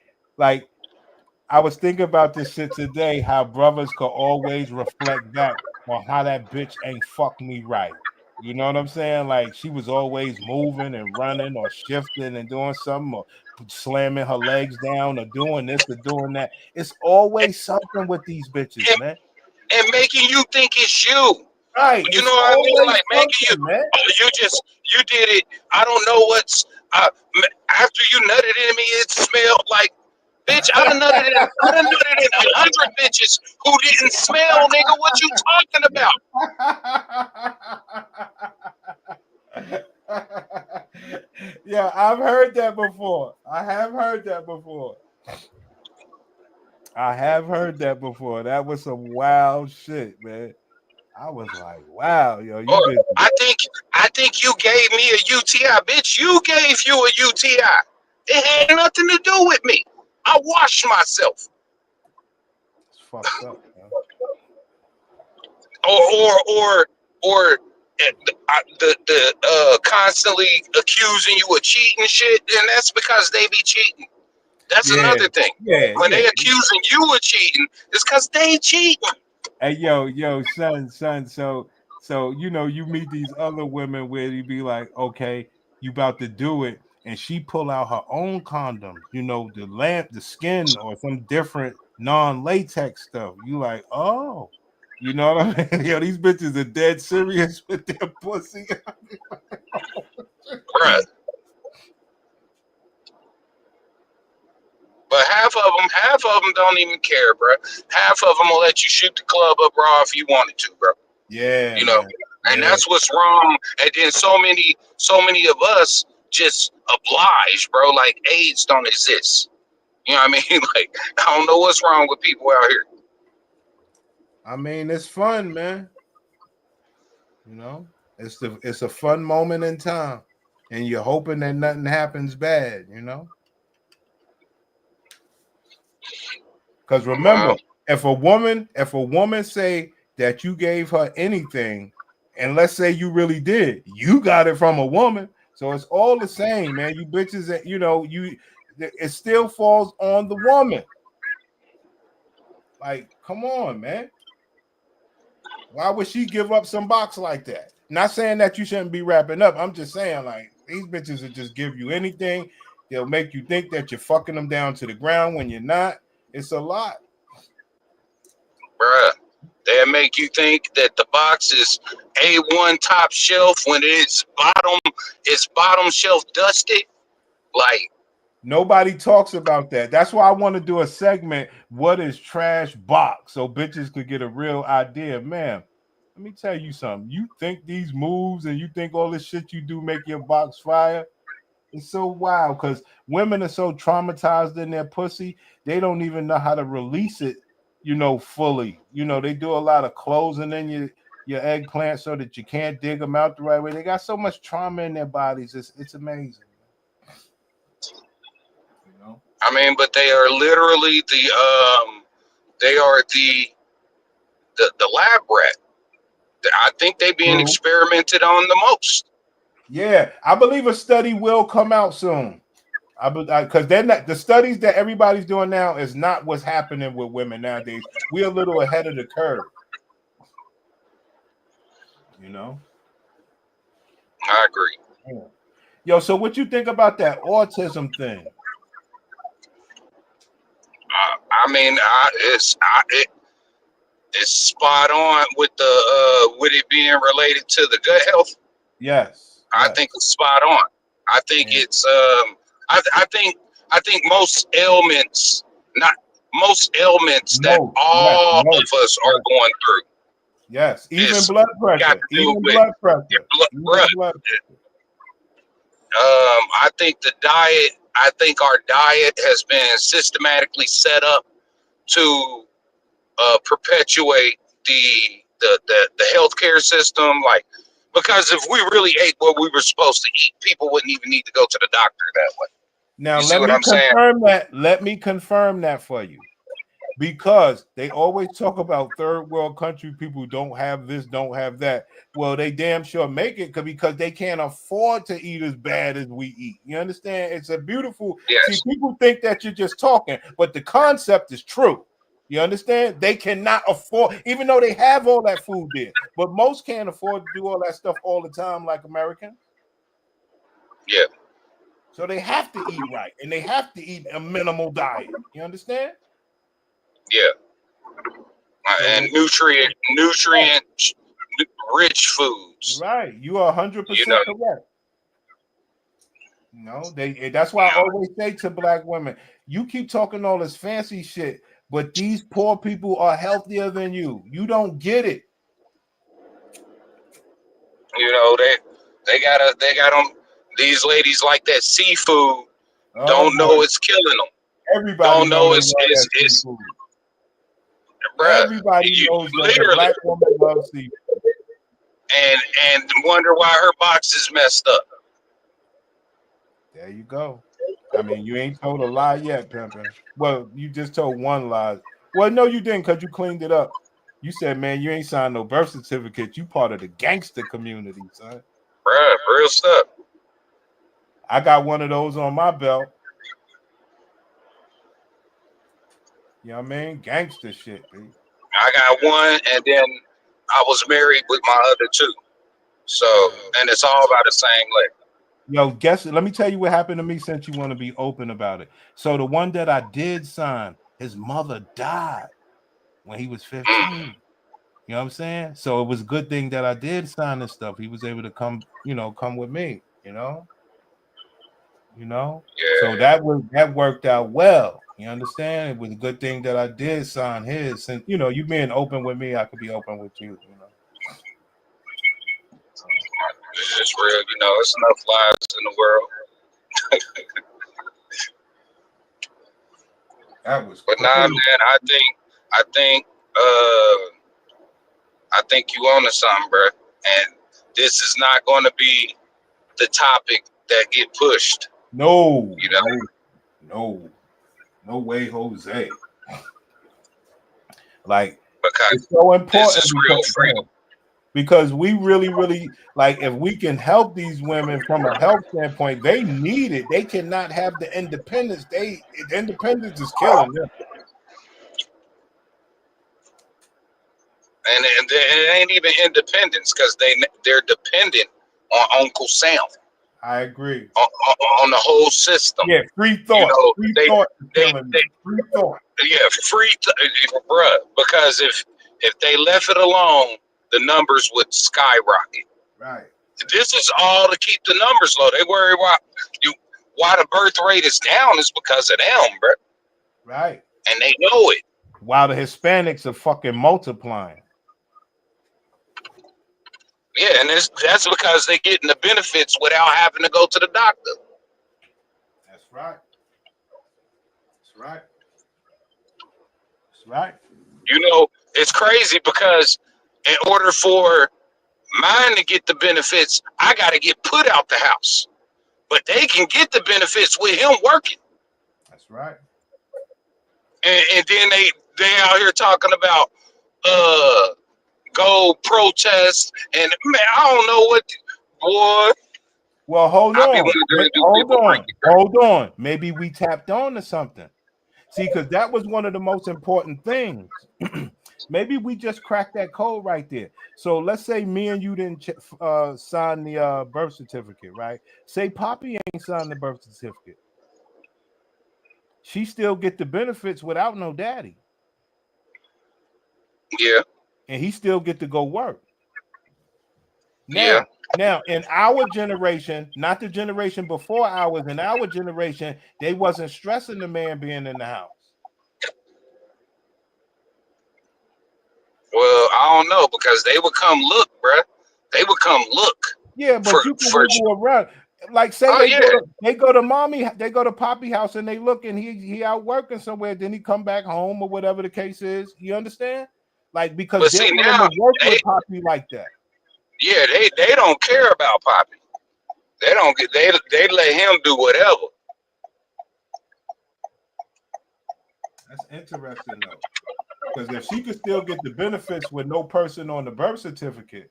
I was thinking about this shit today, how brothers could always reflect back on how that bitch ain't fucked me right. You know what I'm saying? Like she was always moving and running or shifting and doing something or slamming her legs down or doing this or doing that. It's always something with these bitches, man. And making you think it's you. Right. You know what I mean? Like making you, you did it. I don't know what's, after you nutted in me, it smelled like, bitch, I done nutted in 100 bitches who didn't smell, nigga. What you talking about? Yeah, I've heard that before. I have heard that before. That was some wild shit, man. I was like, wow, yo, you I think you gave me a UTI, bitch. You gave you a UTI. It had nothing to do with me. I washed myself. It's fucked up, man. Or the constantly accusing you of cheating shit, and that's because they be cheating. That's another thing. When they accusing you of cheating, it's because they cheating. Hey, yo, son. So you know, you meet these other women where you be like, okay, you about to do it, and she pull out her own condom, you know, the skin or some different non-latex stuff. You like, oh, you know what I mean? Yo, these bitches are dead serious with their pussy. Bruh. But half of them don't even care, bro. Half of them will let you shoot the club up raw if you wanted to, bro. Yeah, you know, and that's what's wrong. And then so many of us just oblige, bro. Like AIDS don't exist. You know what I mean? Like I don't know what's wrong with people out here. I mean, it's fun, man. You know, it's a fun moment in time, and you're hoping that nothing happens bad. You know. Because remember, if a woman say that you gave her anything, and let's say you really did, you got it from a woman. So it's all the same, man. You bitches, that you know, it still falls on the woman. Like, come on, man. Why would she give up some box like that? Not saying that you shouldn't be wrapping up. I'm just saying, like, these bitches will just give you anything. They'll make you think that you're fucking them down to the ground when you're not. It's a lot. Bruh, they'll make you think that the box is A1 top shelf when it's bottom shelf dusted. Like, nobody talks about that. That's why I want to do a segment, what is trash box? So bitches could get a real idea. Ma'am, let me tell you something. You think these moves and you think all this shit you do make your box fire? It's so wild because women are so traumatized in their pussy, they don't even know how to release it, you know, fully. You know, they do a lot of closing in your eggplant so that you can't dig them out the right way. They got so much trauma in their bodies. It's amazing. You know? I mean, but they are literally the lab rat. I think they being experimented on the most. Yeah, I believe a study will come out soon. Because they're not, the studies that everybody's doing now is not what's happening with women nowadays. We're a little ahead of the curve. You know? I agree. Yeah. Yo, so what you think about that autism thing? I mean, it's spot on with the with it being related to the gut health. Yes. I think it's spot on. I think it's I think most ailments, not most ailments that all of us are going through. Yes, even blood pressure. Even blood pressure. I think the diet. I think our diet has been systematically set up to perpetuate the healthcare system. Like, because if we really ate what we were supposed to eat, people wouldn't even need to go to the doctor that way. Now you see what I'm saying? Let me confirm that for you. Because they always talk about third world country people don't have this, don't have that. Well, they damn sure make it because they can't afford to eat as bad as we eat. You understand? It's a beautiful. Yes. See, people think that you're just talking, but the concept is true. You understand? They cannot afford, even though they have all that food there, but most can't afford to do all that stuff all the time like Americans. Yeah. So they have to eat right, and they have to eat a minimal diet. You understand? Yeah, and nutrient rich foods. Right, you are 100% correct. No, that's why I always say to black women, you keep talking all this fancy shit, but these poor people are healthier than you. You don't get it. You know, they got them. These ladies like that seafood. Don't know it's killing them. Everybody don't know it's bruh, everybody knows that the black woman loves seafood. And wonder why her box is messed up. There you go. I mean, you ain't told a lie yet, Pimpin'. Well, you just told one lie. Well, no, you didn't, because you cleaned it up. You said, man, you ain't signed no birth certificate. You part of the gangster community, son. Bruh, real stuff. I got one of those on my belt. You know what I mean? Gangster shit, dude. I got one, and then I was married with my other two. So, and it's all about the same leg. Yo, let me tell you what happened to me since you want to be open about it. So the one that I did sign, his mother died when he was 15. You know what I'm saying? So it was a good thing that I did sign this stuff. He was able to come with me, you know? Yeah. So that worked out well. You understand? It was a good thing that I did sign his. Since you being open with me, I could be open with you, It's just real, it's enough lives in the world. That was but nah, man, I think you on to something, bro. And this is not going to be the topic that get pushed. No, no way, Jose. Like, because it's so important. This is real freedom. Because we really like, if we can help these women from a health standpoint, they need it. They cannot have the independence. Independence is killing them. And it ain't even independence, because they're dependent on Uncle Sam. I agree. On the whole system. Yeah, free thought. Free thought. Yeah, bruh. Because if they left it alone, the numbers would skyrocket. Right. This is all to keep the numbers low. They worry why the birth rate is down is because of them, bro. Right. And they know it. While the Hispanics are fucking multiplying. Yeah, and that's because they're getting the benefits without having to go to the doctor. That's right. That's right. That's right. It's crazy because in order for mine to get the benefits, I got to get put out the house. But they can get the benefits with him working. That's right. And then they out here talking about go protest, and man, I don't know what, boy. Well, hold I be on. wondering, do Hold people on. drink it? Hold on. Maybe we tapped on to something. See, because that was one of the most important things. Maybe we just cracked that code right there. So let's say me and you didn't sign the birth certificate, right? Say Poppy ain't signed the birth certificate. She still get the benefits without no daddy. Yeah. And he still get to go work. Now, in our generation, not the generation before ours, in our generation, they wasn't stressing the man being in the house. Well, I don't know, because they would come look, bruh. They would come look. Yeah, but you can wiggle around. Like say they go to Poppy house and they look and he out working somewhere, then he come back home or whatever the case is. You understand? Like because But they're see, willing now, to work with Poppy like that. Yeah, they don't care about Poppy. They don't get they let him do whatever. That's interesting though. Because if she could still get the benefits with no person on the birth certificate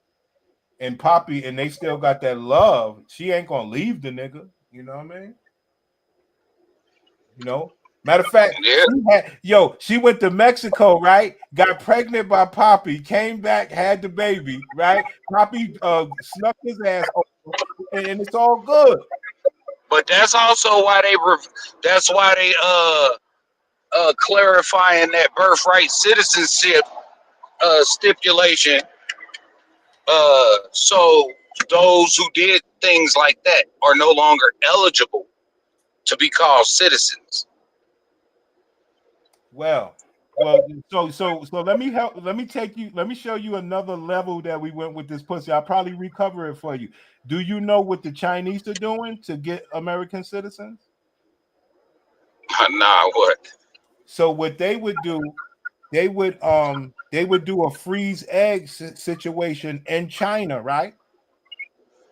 and Poppy and they still got that love, she ain't gonna leave the nigga. You know what I mean? You know, matter of fact, she went to Mexico, right? Got pregnant by Poppy, came back, had the baby, right? Poppy snuck his ass over, and it's all good. But that's also why they clarifying that birthright citizenship stipulation. So those who did things like that are no longer eligible to be called citizens. Well, so let me show you another level that we went with this pussy. I'll probably recover it for you. Do you know what the Chinese are doing to get American citizens? Nah, what? So what they would do, they would do a freeze egg situation in China, right?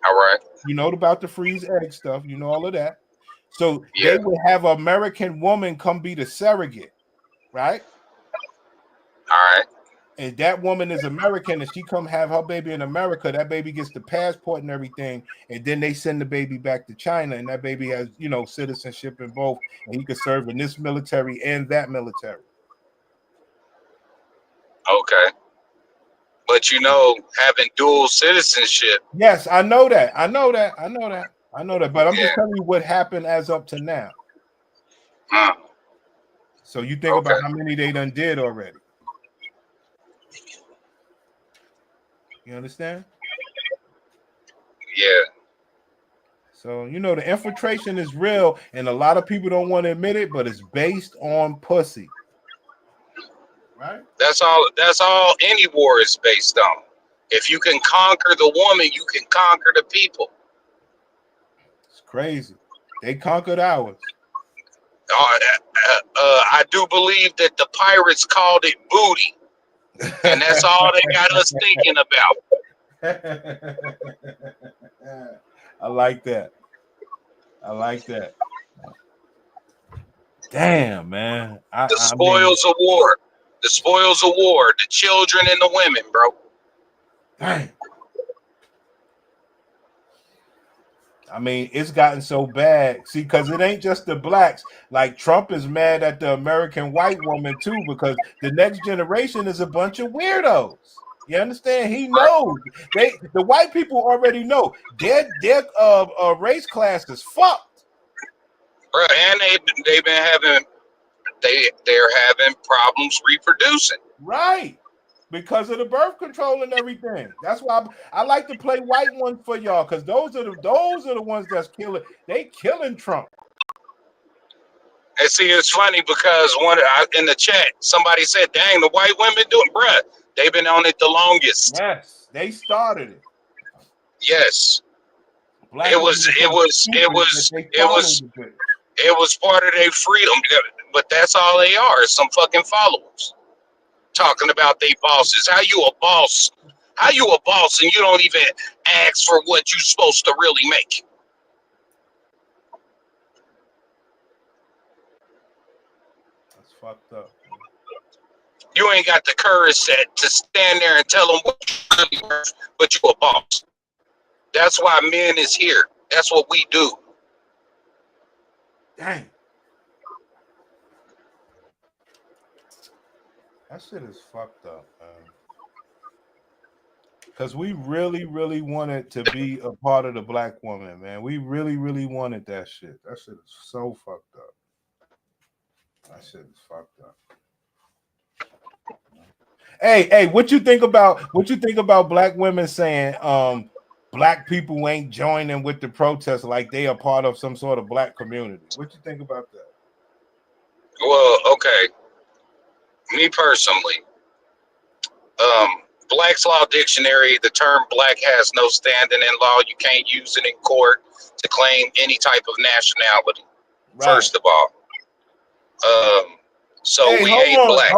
All right. You know about the freeze egg stuff, you know all of that. So they would have an American woman come be the surrogate, right? All right. And that woman is American, and she come have her baby in America. That baby gets the passport and everything, and then they send the baby back to China, and that baby has, citizenship in both, and he could serve in this military and that military. Okay. But having dual citizenship. Yes, I know that. But I'm just telling you what happened as up to now. So you think about how many they done did already. You understand? Yeah. So the infiltration is real, and a lot of people don't want to admit it, but it's based on pussy. Right? That's all any war is based on. If you can conquer the woman, you can conquer the people. It's crazy. They conquered ours. I do believe that the pirates called it booty. And that's all they got us thinking about. I like that. Damn, man. The spoils of war. The spoils of war. The children and the women, bro. Dang. I mean, it's gotten so bad. See, because it ain't just the blacks. Like Trump is mad at the American white woman too, because the next generation is a bunch of weirdos. You understand? He knows. The white people already know their race class is fucked. Bro, and they've been having they're having problems reproducing. Right. Because of the birth control and everything. That's why I like to play white ones for y'all, because those are the ones that's killing. They killing Trump. And see, it's funny because in the chat somebody said, "Dang, the white women doing, bruh. They've been on it the longest." Yes, they started it. Yes, it was part of their freedom, but that's all they are. Is some fucking followers. Talking about they bosses. How you a boss? How you a boss and you don't even ask for what you supposed to really make? That's fucked up. You ain't got the courage to stand there and tell them what you really worth, but you a boss. That's why men is here. That's what we do. Dang. That shit is fucked up, man. Because we really, really wanted to be a part of the black woman, man. We really, really wanted that shit. That shit is so fucked up. That shit is fucked up. Hey, what you think about black women saying black people ain't joining with the protest like they are part of some sort of black community? What you think about that? Well, okay. Me personally, Black's Law Dictionary, the term black has no standing in law. You can't use it in court to claim any type of nationality, first of all. So hey, we ain't black.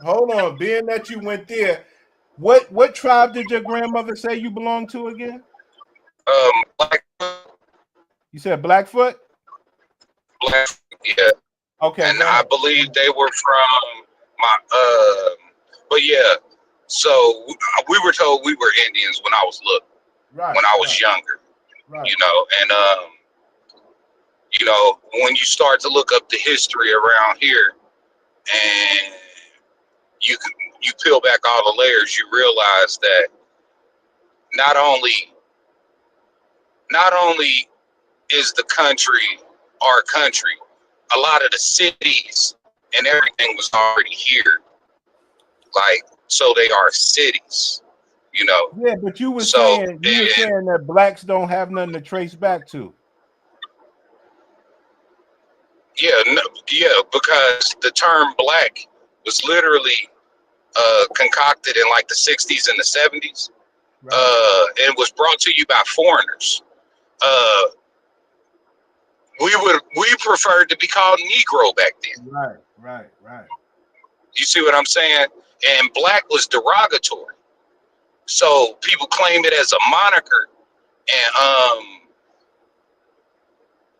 Hold on. Being that you went there, what tribe did your grandmother say you belonged to again? Blackfoot. You said Blackfoot? Blackfoot, yeah. Okay. And I believe they were from but yeah, so we were told we were Indians when I was little, when I was younger, you know, and you know, when you start to look up the history around here and you peel back all the layers, you realize that not only is the country our country, a lot of the cities and everything was already here. Like, so they are cities, you know. Yeah, but you were saying that blacks don't have nothing to trace back to. Yeah, because the term black was literally concocted in like the 60s and the 70s. And was brought to you by foreigners. We preferred to be called Negro back then. Right. You see what I'm saying? And black was derogatory. So people claim it as a moniker, and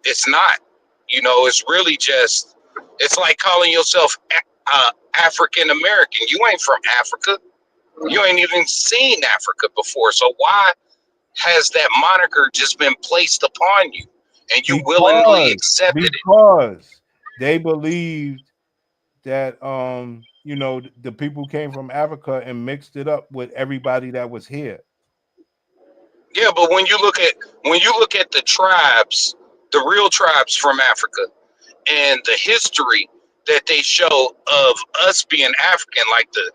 it's not. You know, it's really just, it's like calling yourself African American. You ain't from Africa. You ain't even seen Africa before. So why has that moniker just been placed upon you and you willingly accepted it? Because they believed that you know, the people came from Africa and mixed it up with everybody that was here. Yeah, but when you look at the tribes, the real tribes from Africa, and the history that they show of us being African, like the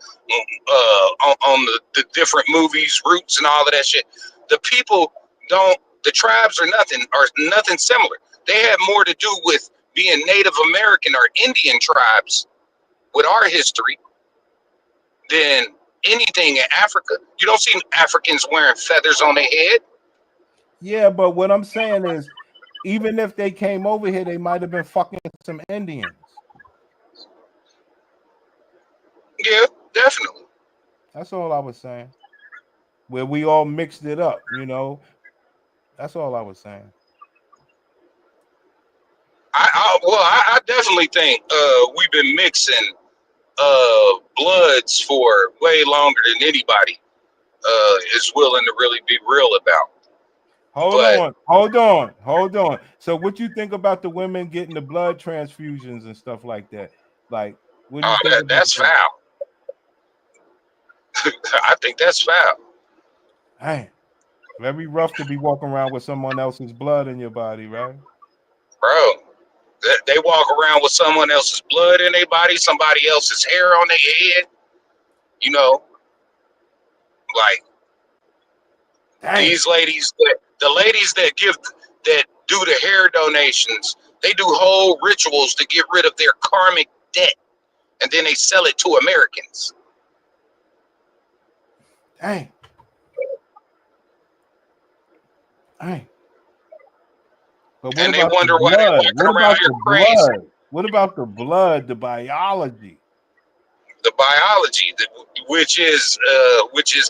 on the different movies, Roots and all of that shit, the tribes are nothing similar. They had more to do with being Native American or Indian tribes with our history than anything in Africa. You don't see Africans wearing feathers on their head. Yeah, but what I'm saying is, even if they came over here, they might have been fucking some Indians. Yeah, definitely. That's all I was saying. Where we all mixed it up, you know. That's all I was saying. I definitely think we've been mixing bloods for way longer than anybody is willing to really be real about. Hold on. So what you think about the women getting the blood transfusions and stuff like that? Like, what do you think about that's that? Foul. I think that's foul. Hey, very rough to be walking around with someone else's blood in your body, right? Bro, they walk around with someone else's blood in their body, somebody else's hair on their head. You know, like, these ladies, the ladies that do the hair donations, they do whole rituals to get rid of their karmic debt, and then they sell it to Americans. Hey. But and they wonder why they're walking around here crazy. What about the blood, the biology? The biology, which is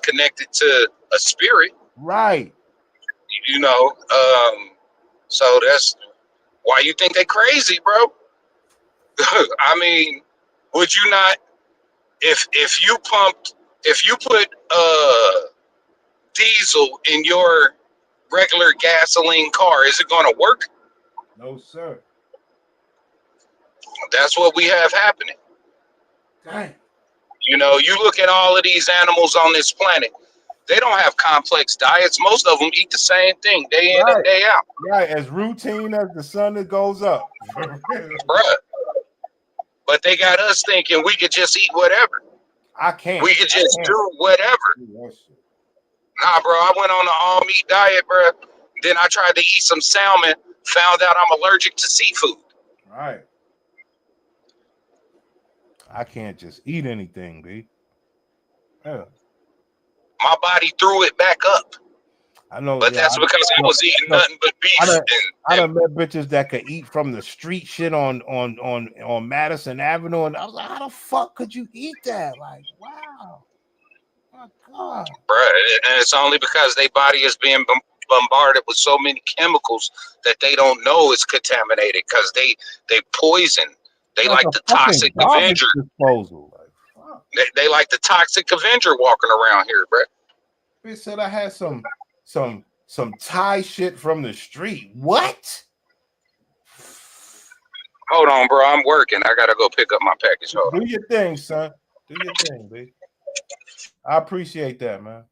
connected to a spirit. Right. You know, so that's why you think they crazy, bro. I mean, would you not, if you put diesel in your regular gasoline car. Is it going to work? No, sir. That's what we have happening. Dang. You know, you look at all of these animals on this planet. They don't have complex diets. Most of them eat the same thing day in and day out. Right, as routine as the sun that goes up. Bruh. But they got us thinking we could just eat whatever. I can't. We could just do whatever. Nah, bro, I went on an all-meat diet, bro. Then I tried to eat some salmon, found out I'm allergic to seafood. Right. I can't just eat anything, B. Yeah. My body threw it back up. I know, but that's because I was eating nothing but beef. I done met bitches that could eat from the street shit on Madison Avenue, and I was like, how the fuck could you eat that? Like, wow, my God, bro. And it's only because their body is being bombarded with so many chemicals that they don't know it's contaminated because they poison. They like the toxic Avenger. Disposal. They like the toxic Avenger walking around here, bro. They said I had some Thai shit from the street. What? Hold on, bro. I'm working. I gotta go pick up my package. Hold on. Do your thing, son. Do your thing, B. I appreciate that, man.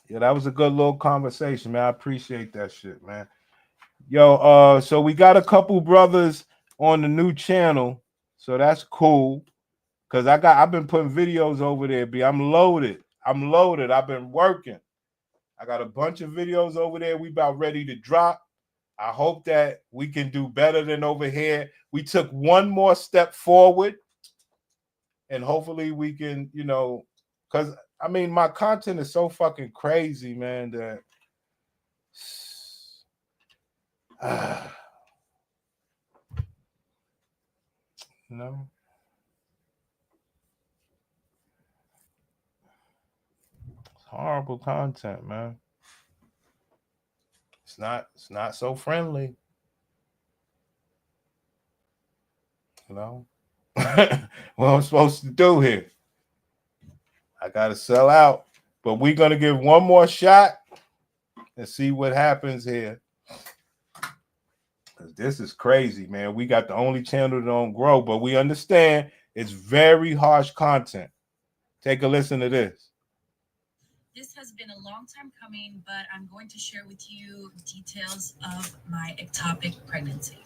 Yeah, that was a good little conversation, man. I appreciate that shit, man. Yo, so we got a couple brothers on the new channel, so that's cool. Cause I've been putting videos over there, B. I'm loaded. I've been working. I got a bunch of videos over there. We about ready to drop. I hope that we can do better than over here. We took one more step forward, and hopefully we can, you know, because I mean my content is so fucking crazy, man, that you know. Horrible content, man. It's not so friendly. You know what I'm supposed to do here. I gotta sell out, but we're gonna give one more shot and see what happens here. Cause this is crazy, man. We got the only channel that don't grow, but we understand it's very harsh content. Take a listen to this. This has been a long time coming, but I'm going to share with you details of my ectopic pregnancy.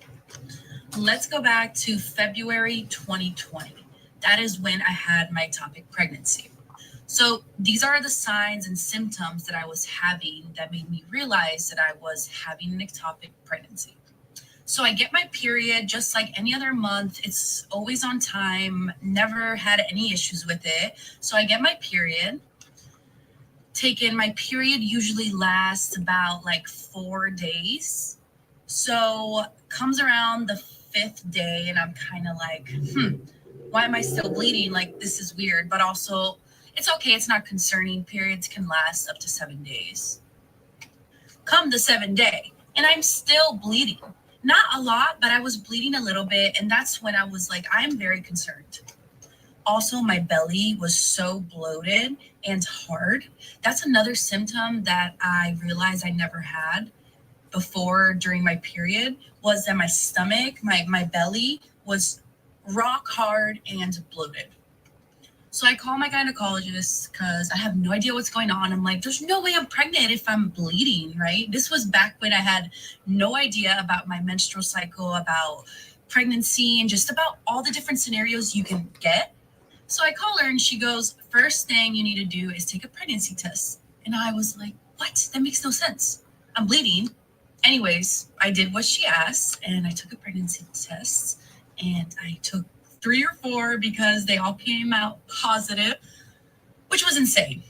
Let's go back to February 2020. That is when I had my ectopic pregnancy. So these are the signs and symptoms that I was having that made me realize that I was having an ectopic pregnancy. So I get my period just like any other month. It's always on time, never had any issues with it. So I get my period. My period usually lasts about like 4 days. So comes around the 5th day and I'm kind of like, why am I still bleeding? Like, this is weird, but also it's okay. It's not concerning. Periods can last up to 7 days. Come the 7th day and I'm still bleeding. Not a lot, but I was bleeding a little bit. And that's when I was like, I'm very concerned. Also, my belly was so bloated and hard. That's another symptom that I realized I never had before during my period, was that my stomach, my belly was rock hard and bloated. So I call my gynecologist because I have no idea what's going on. I'm like, there's no way I'm pregnant if I'm bleeding, right? This was back when I had no idea about my menstrual cycle, about pregnancy, and just about all the different scenarios you can get. So I call her and she goes, first thing you need to do is take a pregnancy test. And I was like, what? That makes no sense. I'm bleeding. Anyways, I did what she asked and I took a pregnancy test and I took 3 or 4 because they all came out positive, which was insane.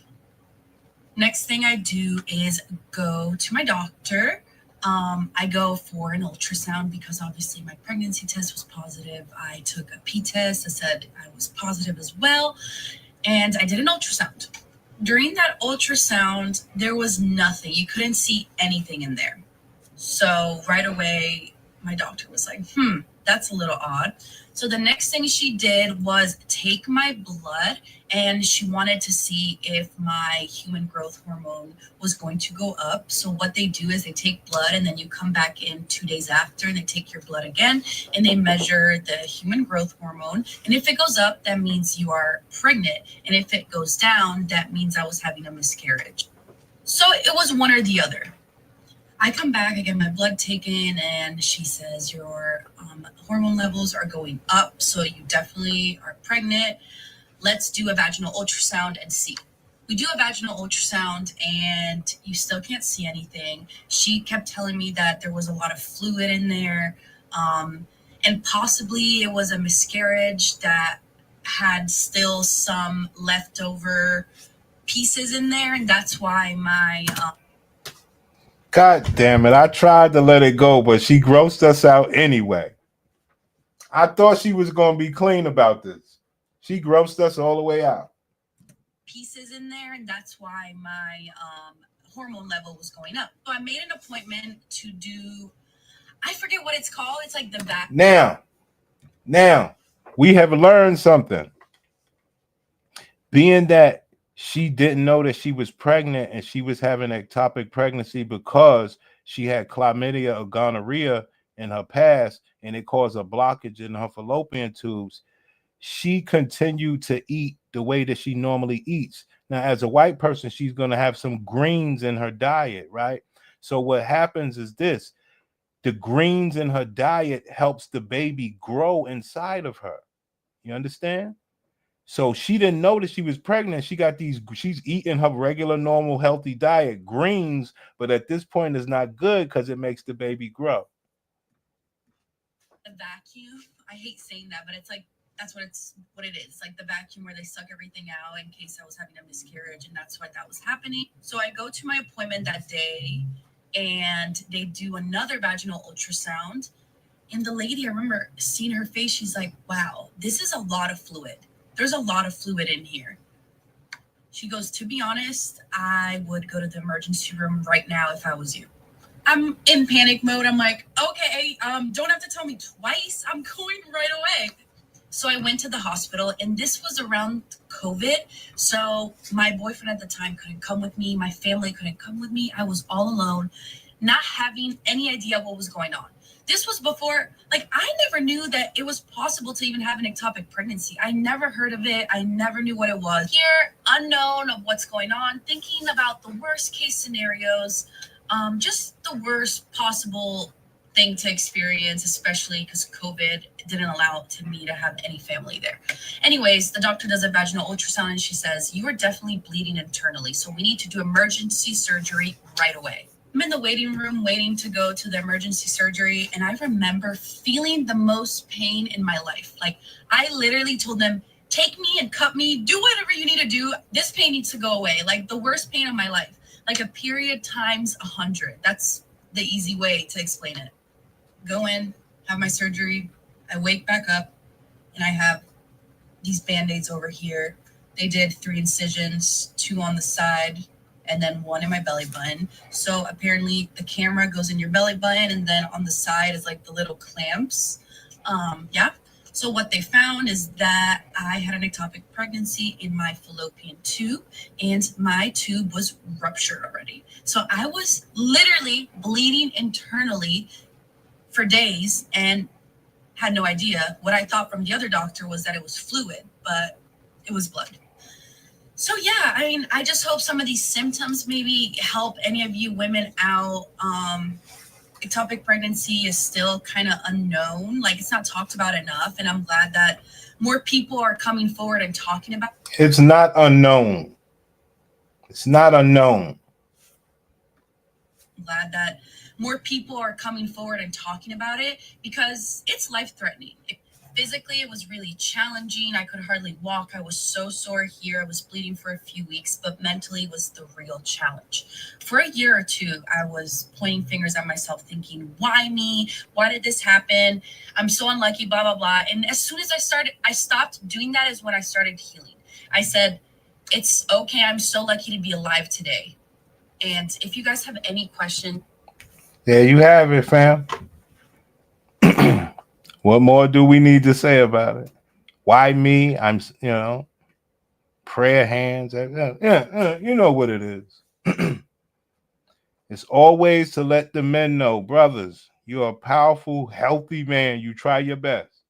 Next thing I do is go to my doctor. I go for an ultrasound because obviously my pregnancy test was positive. I took a P-test. I said I was positive as well. And I did an ultrasound. During that ultrasound, there was nothing. You couldn't see anything in there. So right away, my doctor was like, that's a little odd. So the next thing she did was take my blood, and she wanted to see if my human growth hormone was going to go up. So what they do is they take blood, and then you come back in 2 days after, and they take your blood again, and they measure the human growth hormone. And if it goes up, that means you are pregnant. And if it goes down, that means I was having a miscarriage. So it was one or the other. I come back, I get my blood taken, and she says your hormone levels are going up, so you definitely are pregnant. Let's do a vaginal ultrasound and see. We do a vaginal ultrasound, and you still can't see anything. She kept telling me that there was a lot of fluid in there, and possibly it was a miscarriage that had still some leftover pieces in there, and that's why my God damn it. I tried to let it go, but she grossed us out anyway. I thought she was going to be clean about this. She grossed us all the way out. Pieces in there, and that's why my hormone level was going up. So I made an appointment to do, I forget what it's called. It's like the back. Now, we have learned something. Being that she didn't know that she was pregnant and she was having ectopic pregnancy because she had chlamydia or gonorrhea in her past, and it caused a blockage in her fallopian tubes. She continued to eat the way that she normally eats. Now, as a white person, she's going to have some greens in her diet, right? So what happens is this: the greens in her diet helps the baby grow inside of her. You understand? So she didn't know that she was pregnant. She got these, she's eating her regular, normal, healthy diet, greens, but at this point it's not good because it makes the baby grow. The vacuum, I hate saying that, but it's like, that's what it is. Like the vacuum where they suck everything out in case I was having a miscarriage, and that's what that was happening. So I go to my appointment that day, and they do another vaginal ultrasound. And the lady, I remember seeing her face, she's like, wow, this is a lot of fluid. There's a lot of fluid in here. She goes, to be honest, I would go to the emergency room right now if I was you. I'm in panic mode. I'm like, okay, don't have to tell me twice. I'm going right away. So I went to the hospital, and this was around COVID. So my boyfriend at the time couldn't come with me. My family couldn't come with me. I was all alone, not having any idea what was going on. This was before, like, I never knew that it was possible to even have an ectopic pregnancy. I never heard of it. I never knew what it was. Here, unknown of what's going on, thinking about the worst case scenarios, just the worst possible thing to experience, especially because COVID didn't allow me to have any family there. Anyways, the doctor does a vaginal ultrasound, and she says, you are definitely bleeding internally, so we need to do emergency surgery right away. I'm in the waiting room waiting to go to the emergency surgery, and I remember feeling the most pain in my life. Like, I literally told them, take me and cut me, do whatever you need to do. This pain needs to go away. Like, the worst pain of my life. Like a period times 100. That's the easy way to explain it. Go in, have my surgery. I wake back up, and I have these Band-Aids over here. They did 3 incisions, 2 on the side, and then 1 in my belly button. So apparently the camera goes in your belly button, and then on the side is like the little clamps. Yeah. So what they found is that I had an ectopic pregnancy in my fallopian tube, and my tube was ruptured already. So I was literally bleeding internally for days and had no idea. What I thought from the other doctor was that it was fluid, but it was blood. So yeah, I mean, I just hope some of these symptoms maybe help any of you women out. Ectopic pregnancy is still kind of unknown. Like, it's not talked about enough. And I'm glad that more people are coming forward and talking about it. It's not unknown. It's not unknown. I'm glad that more people are coming forward and talking about it, because it's life-threatening. Physically, it was really challenging. I could hardly walk. I was so sore here. I was bleeding for a few weeks, but mentally was the real challenge. For a year or two, I was pointing fingers at myself, thinking, why me? Why did this happen? I'm so unlucky, blah, blah, blah. And as soon as I stopped doing that is when I started healing. I said, it's okay. I'm so lucky to be alive today. And if you guys have any questions. There you have it, fam. What more do we need to say about it? Why me? I'm, prayer hands. You know what it is. It's always to let the men know, brothers, you're a powerful, healthy man. You try your best.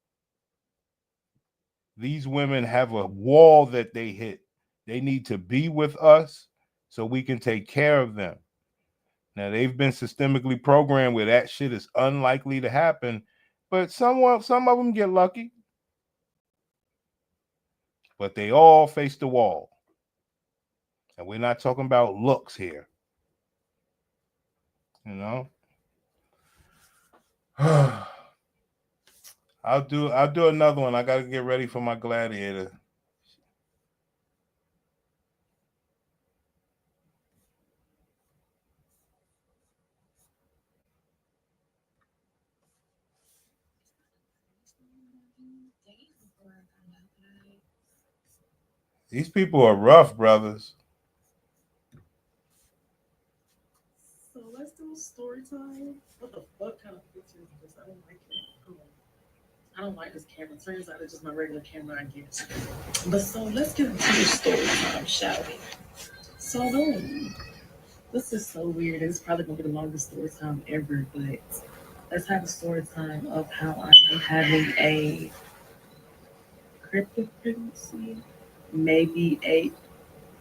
These women have a wall that they hit. They need to be with us so we can take care of them. Now, they've been systemically programmed where that shit is unlikely to happen, but some of them get lucky. But they all face the wall. And we're not talking about looks here. I'll do another one. I got to get ready for my gladiator. These people are rough, brothers. So let's do a story time. What the fuck kind of picture is this? I don't like it. I don't like this camera. Turns out it's just my regular camera, I guess. But so let's get into the story time, shall we? So this is so weird. It's probably gonna be the longest story time ever, but let's have a story time of how I am having a cryptic pregnancy. Maybe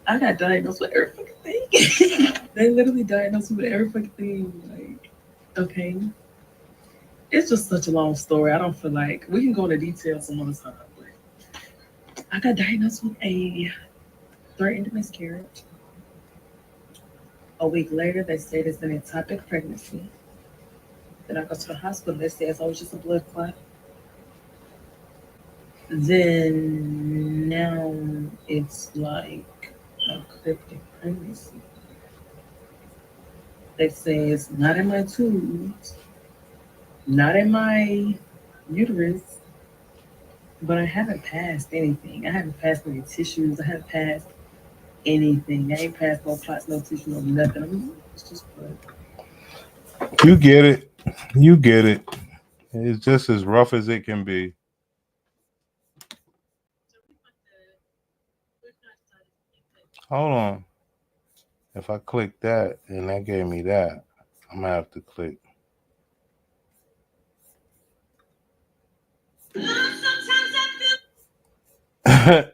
I got diagnosed with every fucking thing. They literally diagnosed me with every fucking thing. Like, okay. It's just such a long story. I don't feel like we can go into details some other time. But I got diagnosed with a threatened miscarriage. A week later, they said it's an ectopic pregnancy. Then I go to the hospital. They say it's always just a blood clot. Then now it's like a cryptic pregnancy. They say it's not in my tubes, not in my uterus, but I haven't passed anything. I haven't passed any tissues. I haven't passed anything. I ain't passed no clots, no tissue, no nothing. It's just blood. You get it. You get it. It's just as rough as it can be. Hold on. If I click that and that gave me that, I'm gonna have to click. Yeah,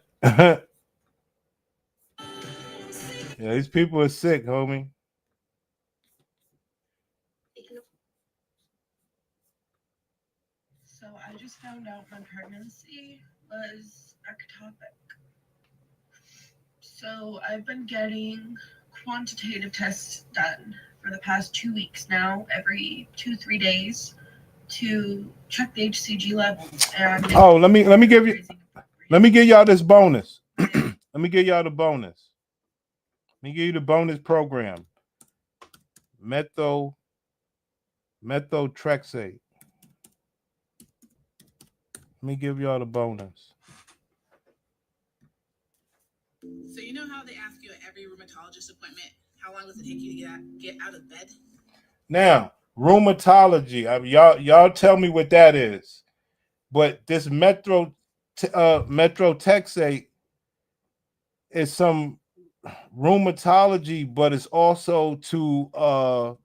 these people are sick, homie. So I just found out my pregnancy was ectopic. So I've been getting quantitative tests done for the past 2 weeks now, every 2-3 days, to check the HCG levels. And let me give y'all this bonus. Let me give y'all the bonus. Let me give you the bonus program. Methotrexate. Let me give y'all the bonus. So you know how they ask you at every rheumatologist appointment, how long does it take you to get out of bed? Now, rheumatology. Y'all tell me what that is. But this Methotrexate is some rheumatology, but it's also for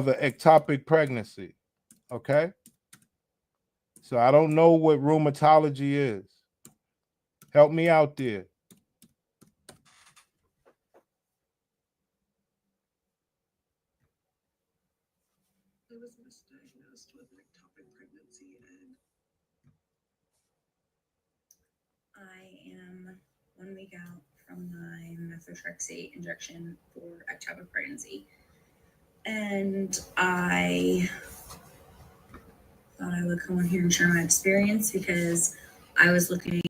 the ectopic pregnancy. Okay? So I don't know what rheumatology is. Help me out there. I was misdiagnosed with an ectopic pregnancy, and I am 1 week out from my methotrexate injection for ectopic pregnancy. And I thought I would come on here and share my experience because I was looking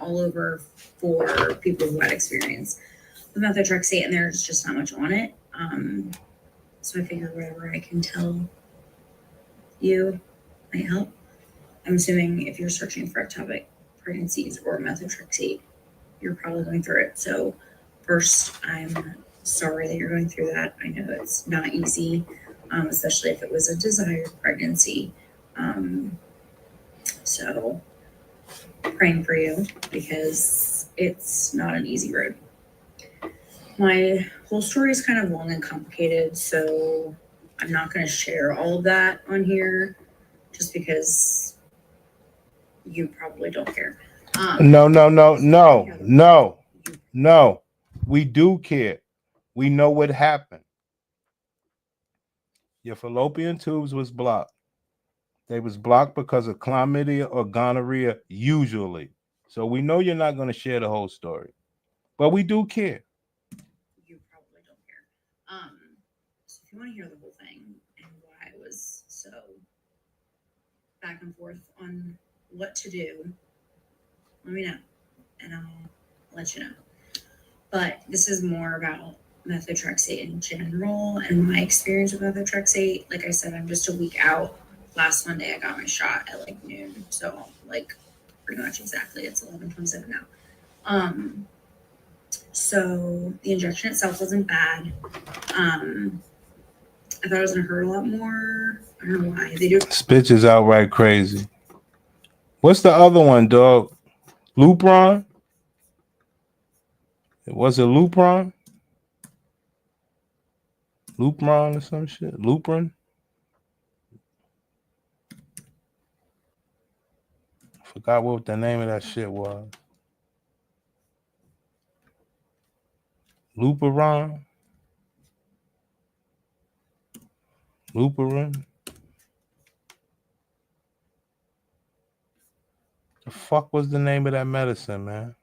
all over for people who had experience with methotrexate, and there's just not much on it. So I figured whatever I can tell you might help. I'm assuming if you're searching for ectopic pregnancies or methotrexate, you're probably going through it. So first, I'm sorry that you're going through that. I know it's not easy. especially if it was a desired pregnancy. So praying for you because it's not an easy road. My whole story is kind of long and complicated, so I'm not going to share all of that on here just because you probably don't care. No. We do care. We know what happened. Your fallopian tubes was blocked. They was blocked because of chlamydia or gonorrhea, usually. So we know you're not going to share the whole story, but we do care. You probably don't care. So if you want to hear the whole thing and why I was so back and forth on what to do, let me know, and I'll let you know. But this is more about methotrexate in general and my experience with methotrexate. Like I said, I'm just a week out. Last Monday, I got my shot at like noon. So like pretty much exactly, it's 11:27 now. So the injection itself wasn't bad. I thought it was gonna hurt a lot more. I don't know why. They do. This bitch is outright crazy. What's the other one, dog? Lupron? Was it Lupron? Lupron or some shit? Lupron? Forgot what the name of that shit was. Luperon? Luperin? The fuck was the name of that medicine, man?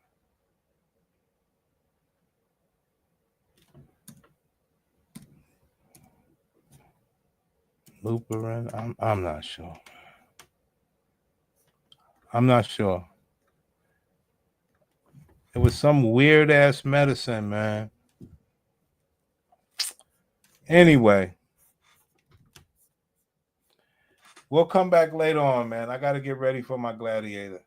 Luperin? I'm not sure. I'm not sure. It was some weird ass medicine, man. Anyway, we'll come back later on, man. I got to get ready for my gladiator.